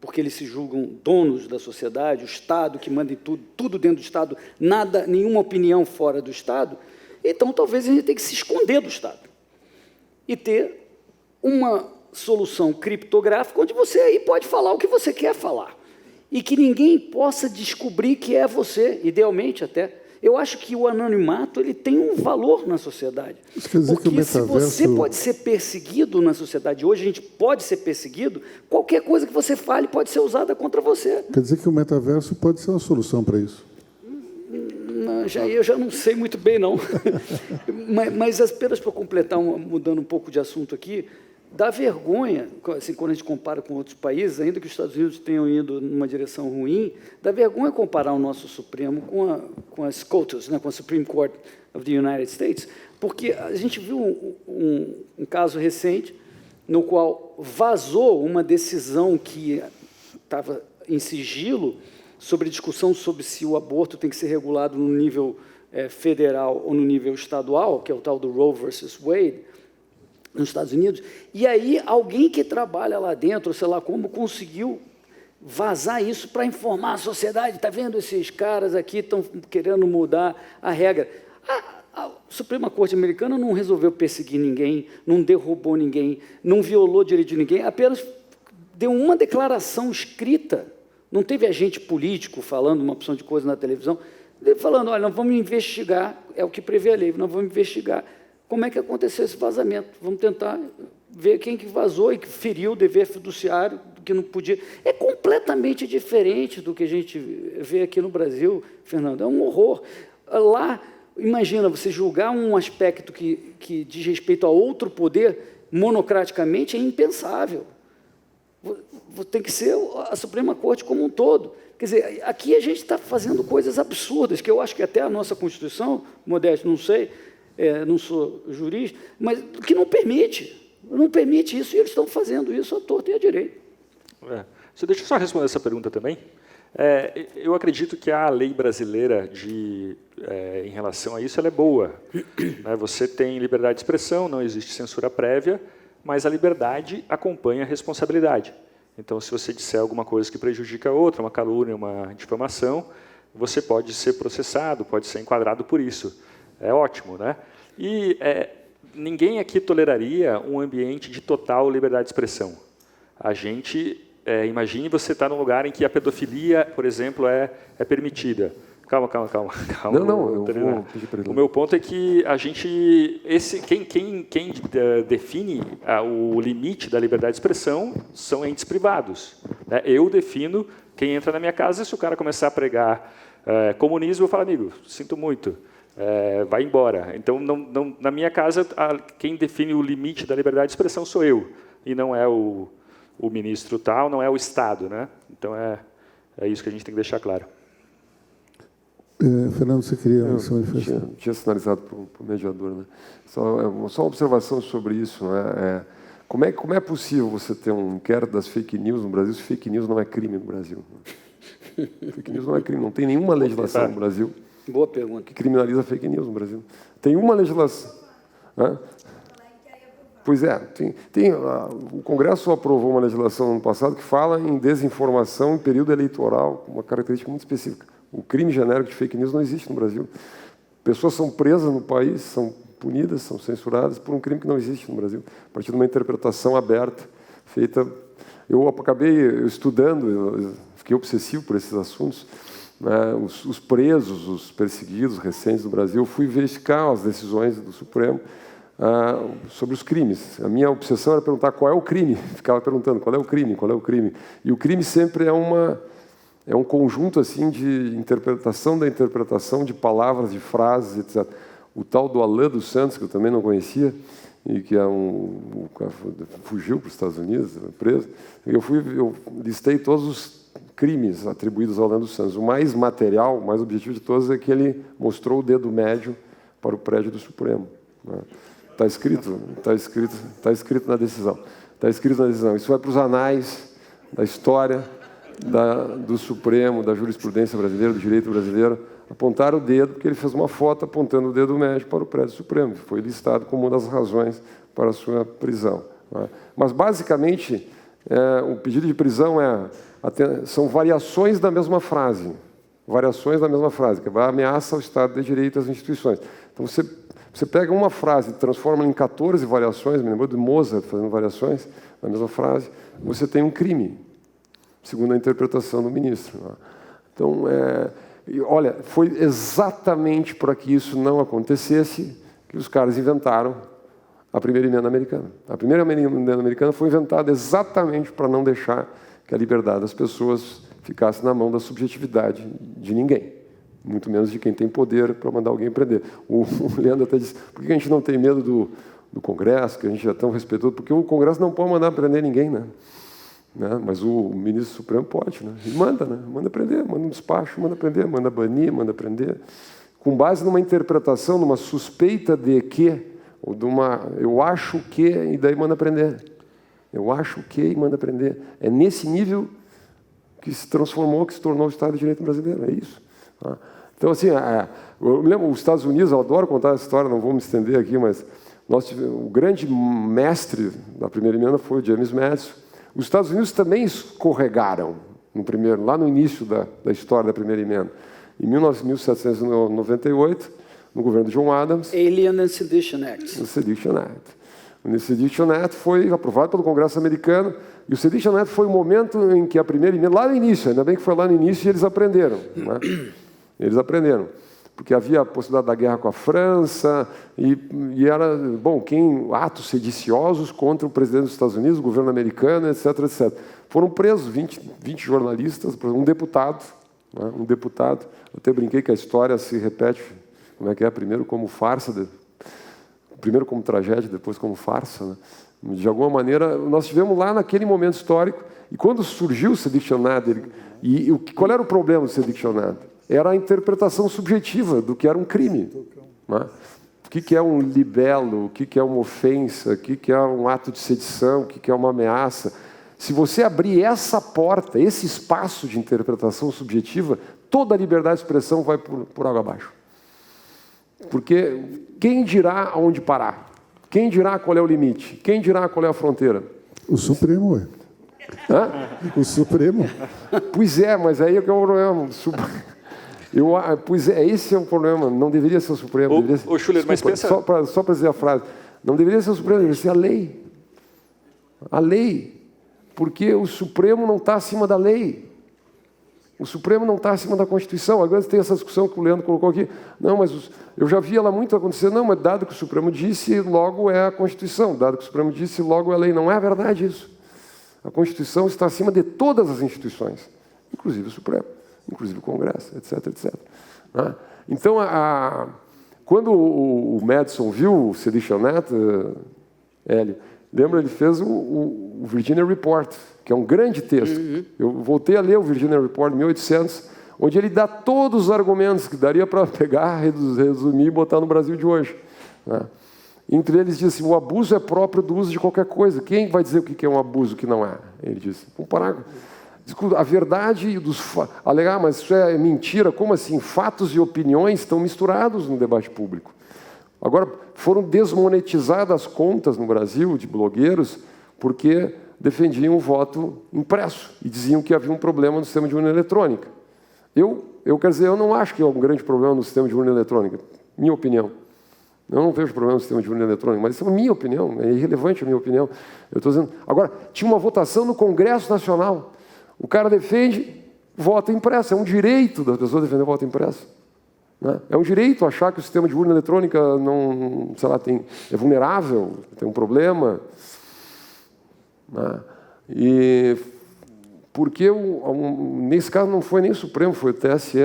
porque eles se julgam donos da sociedade, o Estado que manda em tudo dentro do Estado, nada, nenhuma opinião fora do Estado, então talvez a gente tenha que se esconder do Estado e ter uma solução criptográfica onde você aí pode falar o que você quer falar e que ninguém possa descobrir que é você, idealmente até. Eu acho que o anonimato ele tem um valor na sociedade. Isso quer dizer porque que o se metaverso... você pode ser perseguido na sociedade, hoje a gente pode ser perseguido, qualquer coisa que você fale pode ser usada contra você. Quer dizer que o metaverso pode ser uma solução para isso? Eu já não sei muito bem, não. mas apenas para completar, mudando um pouco de assunto aqui, dá vergonha, assim, quando a gente compara com outros países, ainda que os Estados Unidos tenham ido numa direção ruim, dá vergonha comparar o nosso Supremo com a SCOTUS, né, com a Supreme Court of the United States, porque a gente viu um caso recente no qual vazou uma decisão que estava em sigilo sobre discussão sobre se o aborto tem que ser regulado no nível federal ou no nível estadual, que é o tal do Roe versus Wade, nos Estados Unidos, e aí alguém que trabalha lá dentro, sei lá como, conseguiu vazar isso para informar a sociedade. Está vendo, esses caras aqui estão querendo mudar a regra. A Suprema Corte Americana não resolveu perseguir ninguém, não derrubou ninguém, não violou o direito de ninguém, apenas deu uma declaração escrita. Não teve agente político falando uma opção de coisa na televisão, falando, olha, nós vamos investigar, é o que prevê a lei, nós vamos investigar como é que aconteceu esse vazamento. Vamos tentar ver quem que vazou e que feriu o dever fiduciário, que não podia. É completamente diferente do que a gente vê aqui no Brasil, Fernando. É um horror. Lá, imagina, você julgar um aspecto que diz respeito a outro poder monocraticamente é impensável. Tem que ser a Suprema Corte como um todo. Quer dizer, aqui a gente está fazendo coisas absurdas, que eu acho que até a nossa Constituição, Modesto, não sei, não sou jurista, mas que não permite isso, e eles estão fazendo isso à torta e à direita. Você deixa eu só responder essa pergunta também. Eu acredito que a lei brasileira em relação a isso ela é boa. Você tem liberdade de expressão, não existe censura prévia, mas a liberdade acompanha a responsabilidade. Então, se você disser alguma coisa que prejudica a outra, uma calúnia, uma difamação, você pode ser processado, pode ser enquadrado por isso. É ótimo, né? E ninguém aqui toleraria um ambiente de total liberdade de expressão. A gente, imagine você estar num lugar em que a pedofilia, por exemplo, é permitida. Calma. Não, eu vou pedir para ele. O meu ponto é que a gente, quem define o limite da liberdade de expressão são entes privados. Eu defino quem entra na minha casa. Se o cara começar a pregar comunismo, eu falo, amigo, sinto muito. Vai embora. Então, na minha casa, quem define o limite da liberdade de expressão sou eu, e não é o ministro tal, não é o Estado, né? Então, é isso que a gente tem que deixar claro. Fernando, você queria se manifestar? Tinha sinalizado para o mediador, né? Só uma observação sobre isso, né? Como é possível você ter um inquérito das fake news no Brasil se fake news não é crime no Brasil? Fake news não é crime, não tem nenhuma legislação no Brasil. Boa pergunta. Que criminaliza fake news no Brasil. Tem uma legislação. Né? Pois o Congresso aprovou uma legislação no ano passado que fala em desinformação em período eleitoral, uma característica muito específica. O crime genérico de fake news não existe no Brasil. Pessoas são presas no país, são punidas, são censuradas por um crime que não existe no Brasil, a partir de uma interpretação aberta, feita... Eu acabei estudando, eu fiquei obsessivo por esses assuntos, né? Os presos, os perseguidos recentes do Brasil, eu fui verificar as decisões do Supremo, sobre os crimes. A minha obsessão era perguntar qual é o crime. Ficava perguntando qual é o crime, qual é o crime. E o crime sempre é um conjunto assim de interpretação da interpretação de palavras, de frases, etc. O tal do Alain dos Santos, que eu também não conhecia, e que fugiu para os Estados Unidos, preso. Eu listei todos os crimes atribuídos ao Alain dos Santos. O mais material, o mais objetivo de todos é que ele mostrou o dedo médio para o prédio do Supremo. Está escrito na decisão. Está escrito na decisão. Isso vai para os anais da história do Supremo, da jurisprudência brasileira, do direito brasileiro. Apontar o dedo, porque ele fez uma foto apontando o dedo médio para o prédio Supremo. Foi listado como uma das razões para a sua prisão. Mas, basicamente, o pedido de prisão são variações da mesma frase. Variações da mesma frase, que vai ameaça ao Estado de Direito e às instituições. Então, você pega uma frase e transforma em 14 variações, me lembro de Mozart fazendo variações da mesma frase, você tem um crime, segundo a interpretação do ministro. Então, olha, foi exatamente para que isso não acontecesse que os caras inventaram a primeira emenda americana. A primeira emenda americana foi inventada exatamente para não deixar que a liberdade das pessoas ficasse na mão da subjetividade de ninguém, muito menos de quem tem poder para mandar alguém prender. O Leandro até disse, por que a gente não tem medo do Congresso, que a gente é tão respeitoso? Porque o Congresso não pode mandar prender ninguém, né? Mas o ministro Supremo pode, né? E manda, né? Manda prender, manda um despacho, manda prender, manda banir, manda prender, com base numa interpretação, numa suspeita de que, ou de uma eu acho que, e daí manda prender. Eu acho que, e manda prender. É nesse nível que se transformou, que se tornou o Estado de Direito brasileiro, é isso. Então, assim, eu me lembro, os Estados Unidos, eu adoro contar essa história, não vou me estender aqui, mas o grande mestre da primeira emenda foi o James Madison. Os Estados Unidos também escorregaram lá no início da história da primeira emenda. Em 1798, no governo de John Adams... Alien and Sedition Act. O Sedition Act. O Sedition Act foi aprovado pelo Congresso americano, e o Sedition Act foi o momento em que a primeira emenda, lá no início, ainda bem que foi lá no início, e eles aprenderam. Né? Eles aprenderam. Porque havia a possibilidade da guerra com a França, e era, atos sediciosos contra o presidente dos Estados Unidos, o governo americano, etc., etc. Foram presos 20 jornalistas, um deputado, né? Eu até brinquei que a história se repete, como é que é, primeiro como farsa, primeiro como tragédia, depois como farsa. Né? De alguma maneira, nós tivemos lá naquele momento histórico, e quando surgiu o Sedition Act, qual era o problema do Sedition Act? Era a interpretação subjetiva do que era um crime. Né? O que é um libelo, o que é uma ofensa, o que é um ato de sedição, o que é uma ameaça. Se você abrir essa porta, esse espaço de interpretação subjetiva, toda a liberdade de expressão vai por água abaixo. Porque quem dirá aonde parar? Quem dirá qual é o limite? Quem dirá qual é a fronteira? O Supremo, ué. Hã? O Supremo. Pois é, mas aí é que é o problema. Pois é, esse é o problema. Não deveria ser o Supremo. Ô, Schuller, mas pensa... Só para dizer a frase. Não deveria ser o Supremo, deveria ser a lei. A lei. Porque o Supremo não está acima da lei. O Supremo não está acima da Constituição. Agora tem essa discussão que o Leandro colocou aqui. Não, mas eu já vi ela muito acontecer. Não, mas dado que o Supremo disse, logo é a Constituição. Dado que o Supremo disse, logo é a lei. Não é verdade isso. A Constituição está acima de todas as instituições, inclusive o Supremo, inclusive o Congresso, etc., etc. Então, quando o Madison viu o Sedition Act, Hélio, lembra, ele fez o Virginia Report, que é um grande texto. Eu voltei a ler o Virginia Report de 1800, onde ele dá todos os argumentos que daria para pegar, resumir e botar no Brasil de hoje. Entre eles diz assim, o abuso é próprio do uso de qualquer coisa. Quem vai dizer o que é um abuso e o que não é? Ele diz. Um parágrafo. A verdade dos alegar, mas isso é mentira. Como assim? Fatos e opiniões estão misturados no debate público. Agora, foram desmonetizadas as contas no Brasil de blogueiros porque defendiam o voto impresso e diziam que havia um problema no sistema de urna eletrônica. Quer dizer, eu não acho que é um grande problema no sistema de urna eletrônica. Minha opinião. Eu não vejo problema no sistema de urna eletrônica, mas isso é a minha opinião, é irrelevante a minha opinião. Eu estou dizendo. Agora, tinha uma votação no Congresso Nacional. O cara defende voto impresso, é um direito da pessoa defender voto impresso. Né? É um direito achar que o sistema de urna eletrônica não, sei lá, é vulnerável, tem um problema. Né? E porque, nesse caso, não foi nem o Supremo, foi o TSE.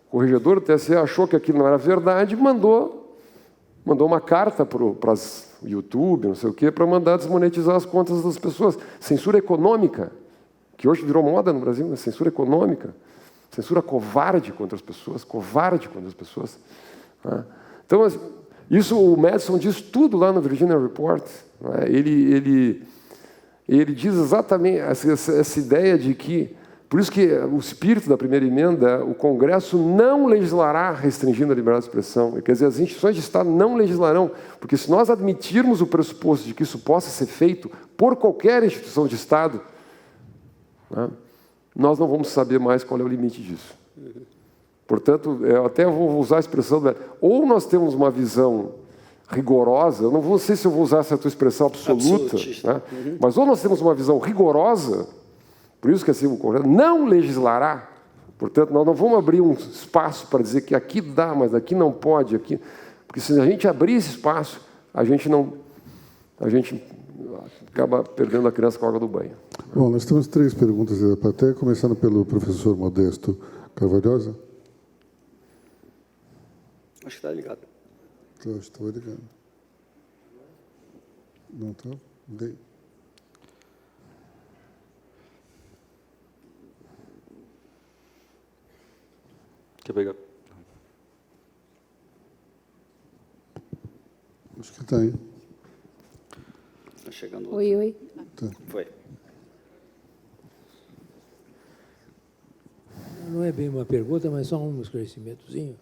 O corregedor do TSE achou que aquilo não era verdade e mandou uma carta para as YouTube, não sei o quê, para mandar desmonetizar as contas das pessoas. Censura econômica, que hoje virou moda no Brasil, né? Censura econômica. Censura covarde contra as pessoas, covarde contra as pessoas. Né? Então, isso o Madison diz tudo lá no Virginia Report. Né? Ele diz exatamente essa ideia de que, por isso que o espírito da primeira emenda, o Congresso não legislará restringindo a liberdade de expressão. Quer dizer, as instituições de Estado não legislarão, porque se nós admitirmos o pressuposto de que isso possa ser feito por qualquer instituição de Estado, né, nós não vamos saber mais qual é o limite disso. Portanto, eu até vou usar a expressão, ou nós temos uma visão rigorosa, eu não sei se eu vou usar essa tua expressão absoluta, né? Mas ou nós temos uma visão rigorosa, por isso que assim, o Congresso não legislará, portanto, nós não vamos abrir um espaço para dizer que aqui dá, mas aqui não pode, aqui, porque se a gente abrir esse espaço, a gente acaba perdendo a criança com a água do banho. Bom, nós temos 3 perguntas da plateia, começando pelo professor Modesto Carvalhosa. Acho que está ligado. Estou ligado. Não está? Ninguém. Quer pegar? Acho que está aí. Está chegando. Oi. Tá. Foi. Não é bem uma pergunta, mas só um esclarecimentozinho,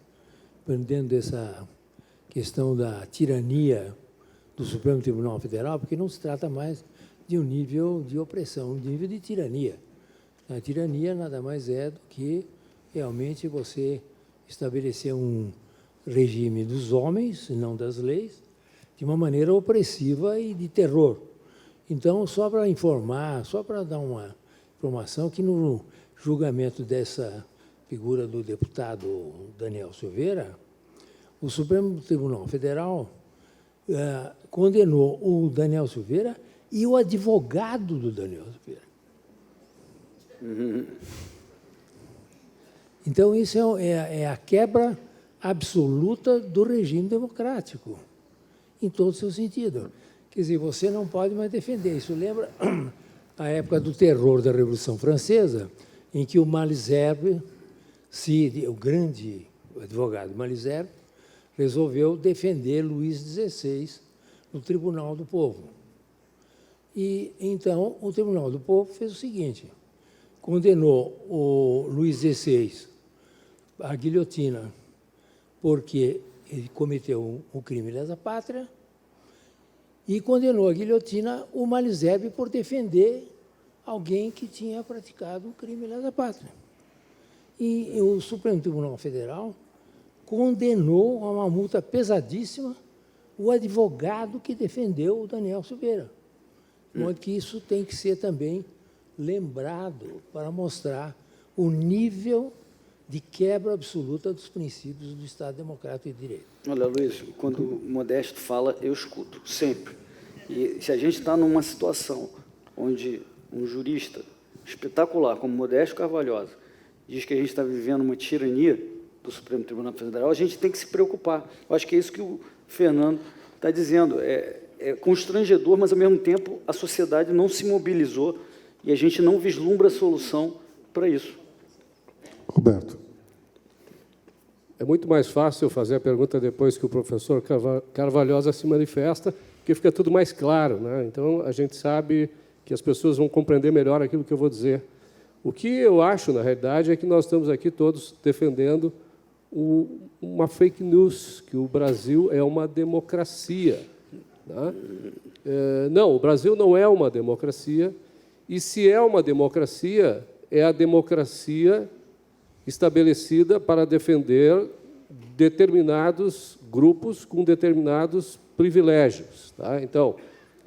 dentro dessa questão da tirania do Supremo Tribunal Federal, porque não se trata mais de um nível de opressão, um nível de tirania. A tirania nada mais é do que realmente você estabelecer um regime dos homens, não das leis, de uma maneira opressiva e de terror. Então, só para informar, só para dar uma informação, que no julgamento dessa figura do deputado Daniel Silveira, o Supremo Tribunal Federal condenou o Daniel Silveira e o advogado do Daniel Silveira. Então, isso é a quebra absoluta do regime democrático, em todo o seu sentido. Quer dizer, você não pode mais defender. Isso lembra a época do terror da Revolução Francesa, em que o Malesherbes, o grande advogado Malesherbes, resolveu defender Luís XVI no Tribunal do Povo. E, então, o Tribunal do Povo fez o seguinte, condenou o Luís XVI à guilhotina porque ele cometeu um crime lesa pátria e condenou à guilhotina o Malesherbes por defender alguém que tinha praticado um crime lesa pátria. E o Supremo Tribunal Federal condenou a uma multa pesadíssima o advogado que defendeu o Daniel Silveira. De modo que isso tem que ser também lembrado para mostrar o nível de quebra absoluta dos princípios do Estado Democrático e de Direito. Olha, Luiz, quando o Modesto fala, eu escuto, sempre. E se a gente está numa situação onde um jurista espetacular, como Modesto Carvalhosa, diz que a gente está vivendo uma tirania do Supremo Tribunal Federal, a gente tem que se preocupar. Eu acho que é isso que o Fernando está dizendo. É constrangedor, mas, ao mesmo tempo, a sociedade não se mobilizou e a gente não vislumbra solução para isso. Roberto. É muito mais fácil eu fazer a pergunta depois que o professor Carvalhosa se manifesta, porque fica tudo mais claro, né? Então, a gente sabe que as pessoas vão compreender melhor aquilo que eu vou dizer. O que eu acho, na realidade, é que nós estamos aqui todos defendendo uma fake news, que o Brasil é uma democracia. Né? Não, o Brasil não é uma democracia, e se é uma democracia, é a democracia estabelecida para defender determinados grupos com determinados privilégios. Tá? Então,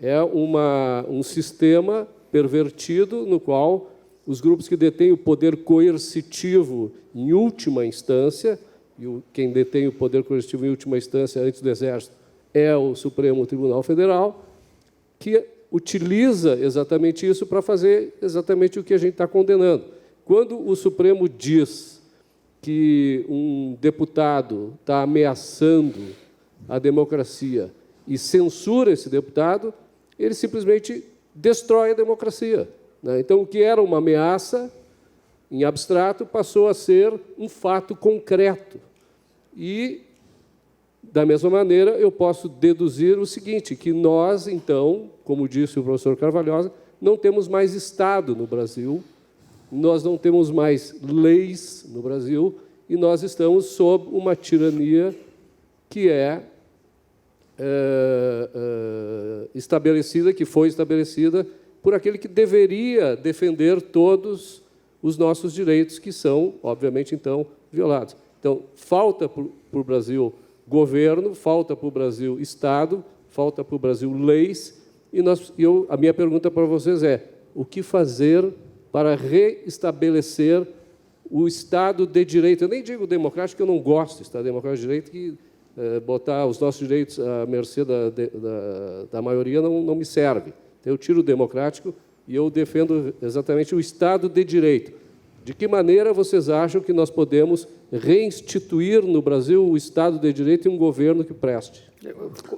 é um sistema pervertido no qual os grupos que detêm o poder coercitivo, em última instância, e quem detém o poder coercitivo em última instância, antes do Exército, é o Supremo Tribunal Federal, que utiliza exatamente isso para fazer exatamente o que a gente está condenando. Quando o Supremo diz que um deputado está ameaçando a democracia e censura esse deputado, ele simplesmente destrói a democracia, né? Então, o que era uma ameaça, em abstrato, passou a ser um fato concreto. E, da mesma maneira, eu posso deduzir o seguinte, que nós, então, como disse o professor Carvalhosa, não temos mais Estado no Brasil, nós não temos mais leis no Brasil, e nós estamos sob uma tirania que estabelecida, que foi estabelecida por aquele que deveria defender todos os nossos direitos, que são, obviamente, então, violados. Então, falta para o Brasil governo, falta para o Brasil Estado, falta para o Brasil leis, e a minha pergunta para vocês é, o que fazer para reestabelecer o Estado de Direito? Eu nem digo democrático, porque eu não gosto do Estado democrático de direito, que botar os nossos direitos à mercê da maioria não me serve. Então, eu tiro o democrático e eu defendo exatamente o Estado de Direito. De que maneira vocês acham que nós podemos reinstituir no Brasil o Estado de Direito e um governo que preste?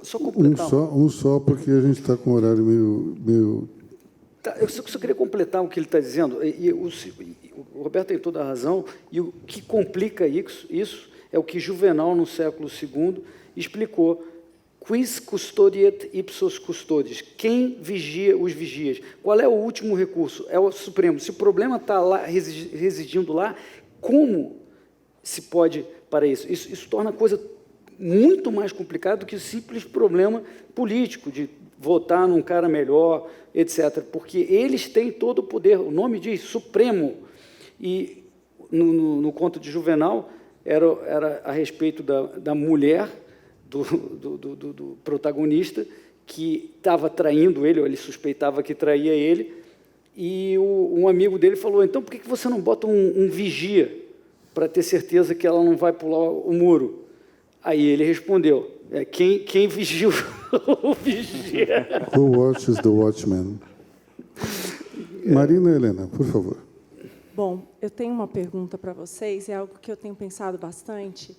Só completar. Um só, porque a gente está com o horário meio... Tá, eu só queria completar o que ele está dizendo. O Roberto tem toda a razão, e o que complica isso é o que Juvenal, no século II, explicou. Quis custodiet ipsos custodis. Quem vigia os vigias? Qual é o último recurso? É o Supremo. Se o problema está lá, residindo lá, como se pode para isso? Isso torna a coisa muito mais complicada do que o simples problema político, de votar num cara melhor, etc. Porque eles têm todo o poder. O nome diz Supremo. E no conto de Juvenal era a respeito da mulher do protagonista, que estava traindo ele, ou ele suspeitava que traía ele, e um amigo dele falou, então por que você não bota um vigia para ter certeza que ela não vai pular o muro? Aí ele respondeu, quem vigia o vigia? Who watches the watchman? Marina Helena, por favor. Bom, eu tenho uma pergunta para vocês, é algo que eu tenho pensado bastante.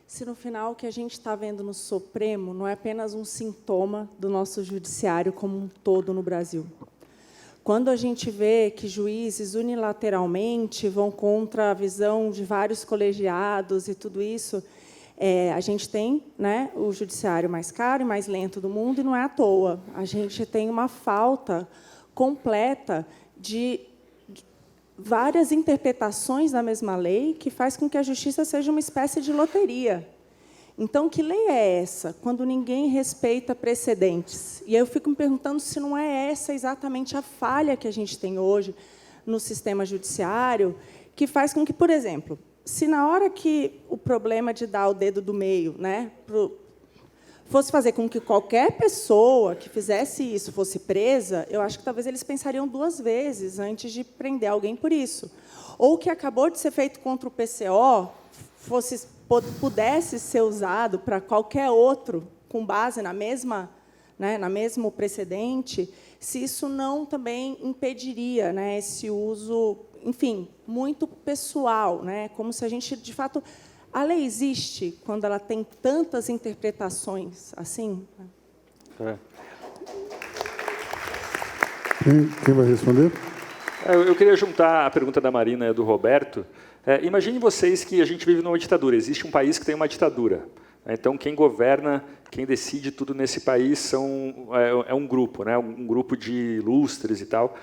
Se no final o que a gente está vendo no Supremo não é apenas um sintoma do nosso judiciário como um todo no Brasil. Quando a gente vê que juízes unilateralmente vão contra a visão de vários colegiados e tudo isso, a gente tem, né, o judiciário mais caro e mais lento do mundo, e não é à toa. A gente tem uma falta completa de várias interpretações da mesma lei que faz com que a justiça seja uma espécie de loteria. Então, que lei é essa, quando ninguém respeita precedentes? E aí eu fico me perguntando se não é essa exatamente a falha que a gente tem hoje no sistema judiciário, que faz com que, por exemplo, se na hora que o problema de dar o dedo do meio, né, fosse fazer com que qualquer pessoa que fizesse isso fosse presa, eu acho que talvez eles pensariam 2 vezes antes de prender alguém por isso. Ou o que acabou de ser feito contra o PCO pudesse ser usado para qualquer outro, com base na mesma, né, na mesmo precedente, se isso não também impediria, né, esse uso, enfim, muito pessoal, né, como se a gente, de fato... A lei existe quando ela tem tantas interpretações assim? Quem vai responder? Eu queria juntar a pergunta da Marina e do Roberto. Imagine vocês que a gente vive numa ditadura. Existe um país que tem uma ditadura. Então, quem governa, quem decide tudo nesse país é um grupo, né? Um grupo de ilustres e tal.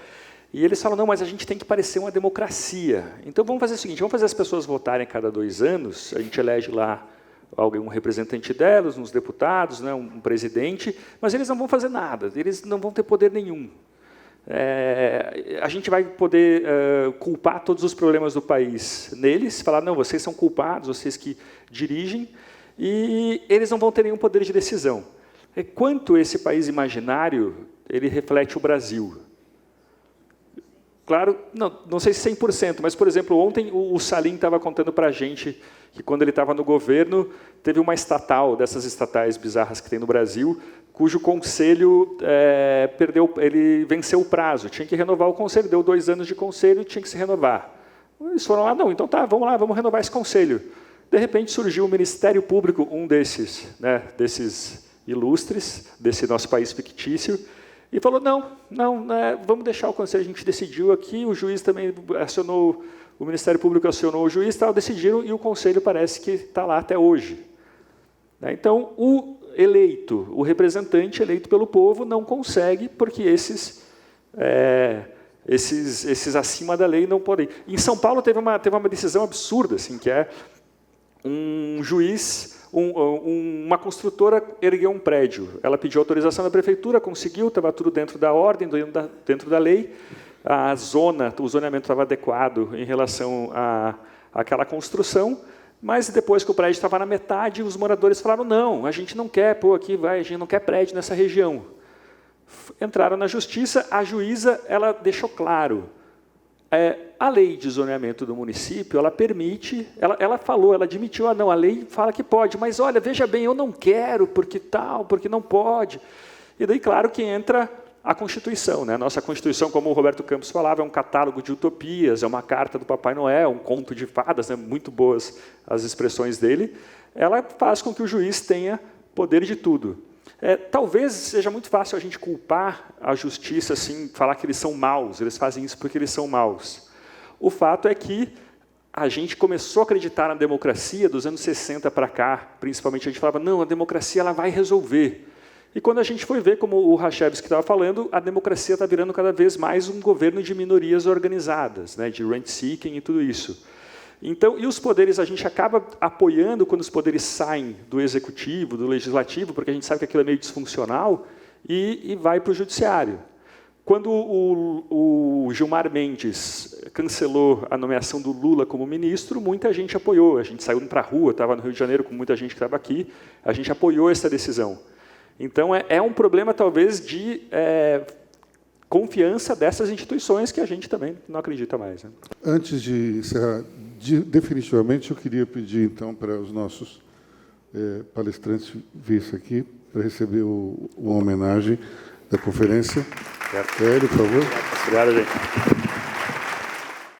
E eles falam, não, mas a gente tem que parecer uma democracia. Então, vamos fazer o seguinte, vamos fazer as pessoas votarem a cada 2 anos, a gente elege lá um representante delas, uns deputados, né, um presidente, mas eles não vão fazer nada, eles não vão ter poder nenhum. A gente vai poder culpar todos os problemas do país neles, falar, não, vocês são culpados, vocês que dirigem, e eles não vão ter nenhum poder de decisão. Quanto esse país imaginário ele reflete o Brasil? claro, não sei se 100%, mas, por exemplo, ontem o Salim estava contando para a gente que, quando ele estava no governo, teve uma estatal, dessas estatais bizarras que tem no Brasil, cujo conselho ele venceu o prazo, tinha que renovar o conselho, deu 2 anos de conselho, tinha que se renovar. Eles foram lá, não, então tá, vamos lá, vamos renovar esse conselho. De repente surgiu o Ministério Público, um desses, né, desses ilustres, desse nosso país fictício, e falou, não, vamos deixar o conselho, a gente decidiu aqui, o juiz também acionou, o Ministério Público acionou o juiz, decidiram, e o conselho parece que está lá até hoje. Então, o eleito, o representante eleito pelo povo não consegue, porque esses acima da lei não podem. Em São Paulo teve uma decisão absurda, assim, que é um juiz, uma construtora ergueu um prédio. Ela pediu autorização da prefeitura, conseguiu, estava tudo dentro da ordem, dentro da lei. O zoneamento estava adequado em relação àquela construção, mas depois que o prédio estava na metade, os moradores falaram, não, a gente não quer, a gente não quer prédio nessa região. Entraram na justiça, a juíza ela deixou claro, a lei de zoneamento do município, ela permite, ela admitiu, não, a lei fala que pode, mas olha, veja bem, eu não quero, porque não pode. E daí, claro, que entra a Constituição, né? A nossa Constituição, como o Roberto Campos falava, é um catálogo de utopias, é uma carta do Papai Noel, um conto de fadas, né? Muito boas as expressões dele. Ela faz com que o juiz tenha poder de tudo. Talvez seja muito fácil a gente culpar a justiça, assim, falar que eles são maus, eles fazem isso porque eles são maus. O fato é que a gente começou a acreditar na democracia dos anos 60 para cá, principalmente a gente falava, não, a democracia ela vai resolver. E quando a gente foi ver, como o Rachevsky estava falando, a democracia está virando cada vez mais um governo de minorias organizadas, né, de rent-seeking e tudo isso. Então, e os poderes, a gente acaba apoiando quando os poderes saem do executivo, do legislativo, porque a gente sabe que aquilo é meio disfuncional, e vai para o judiciário. Quando o Gilmar Mendes cancelou a nomeação do Lula como ministro, muita gente apoiou, a gente saiu para a rua, estava no Rio de Janeiro com muita gente que estava aqui, a gente apoiou essa decisão. Então, é um problema, talvez, de confiança dessas instituições que a gente também não acredita mais. Né? Antes de encerrar, definitivamente, eu queria pedir, então, para os nossos palestrantes virem aqui para receber uma homenagem da conferência. Hélio, por favor. Obrigado, gente.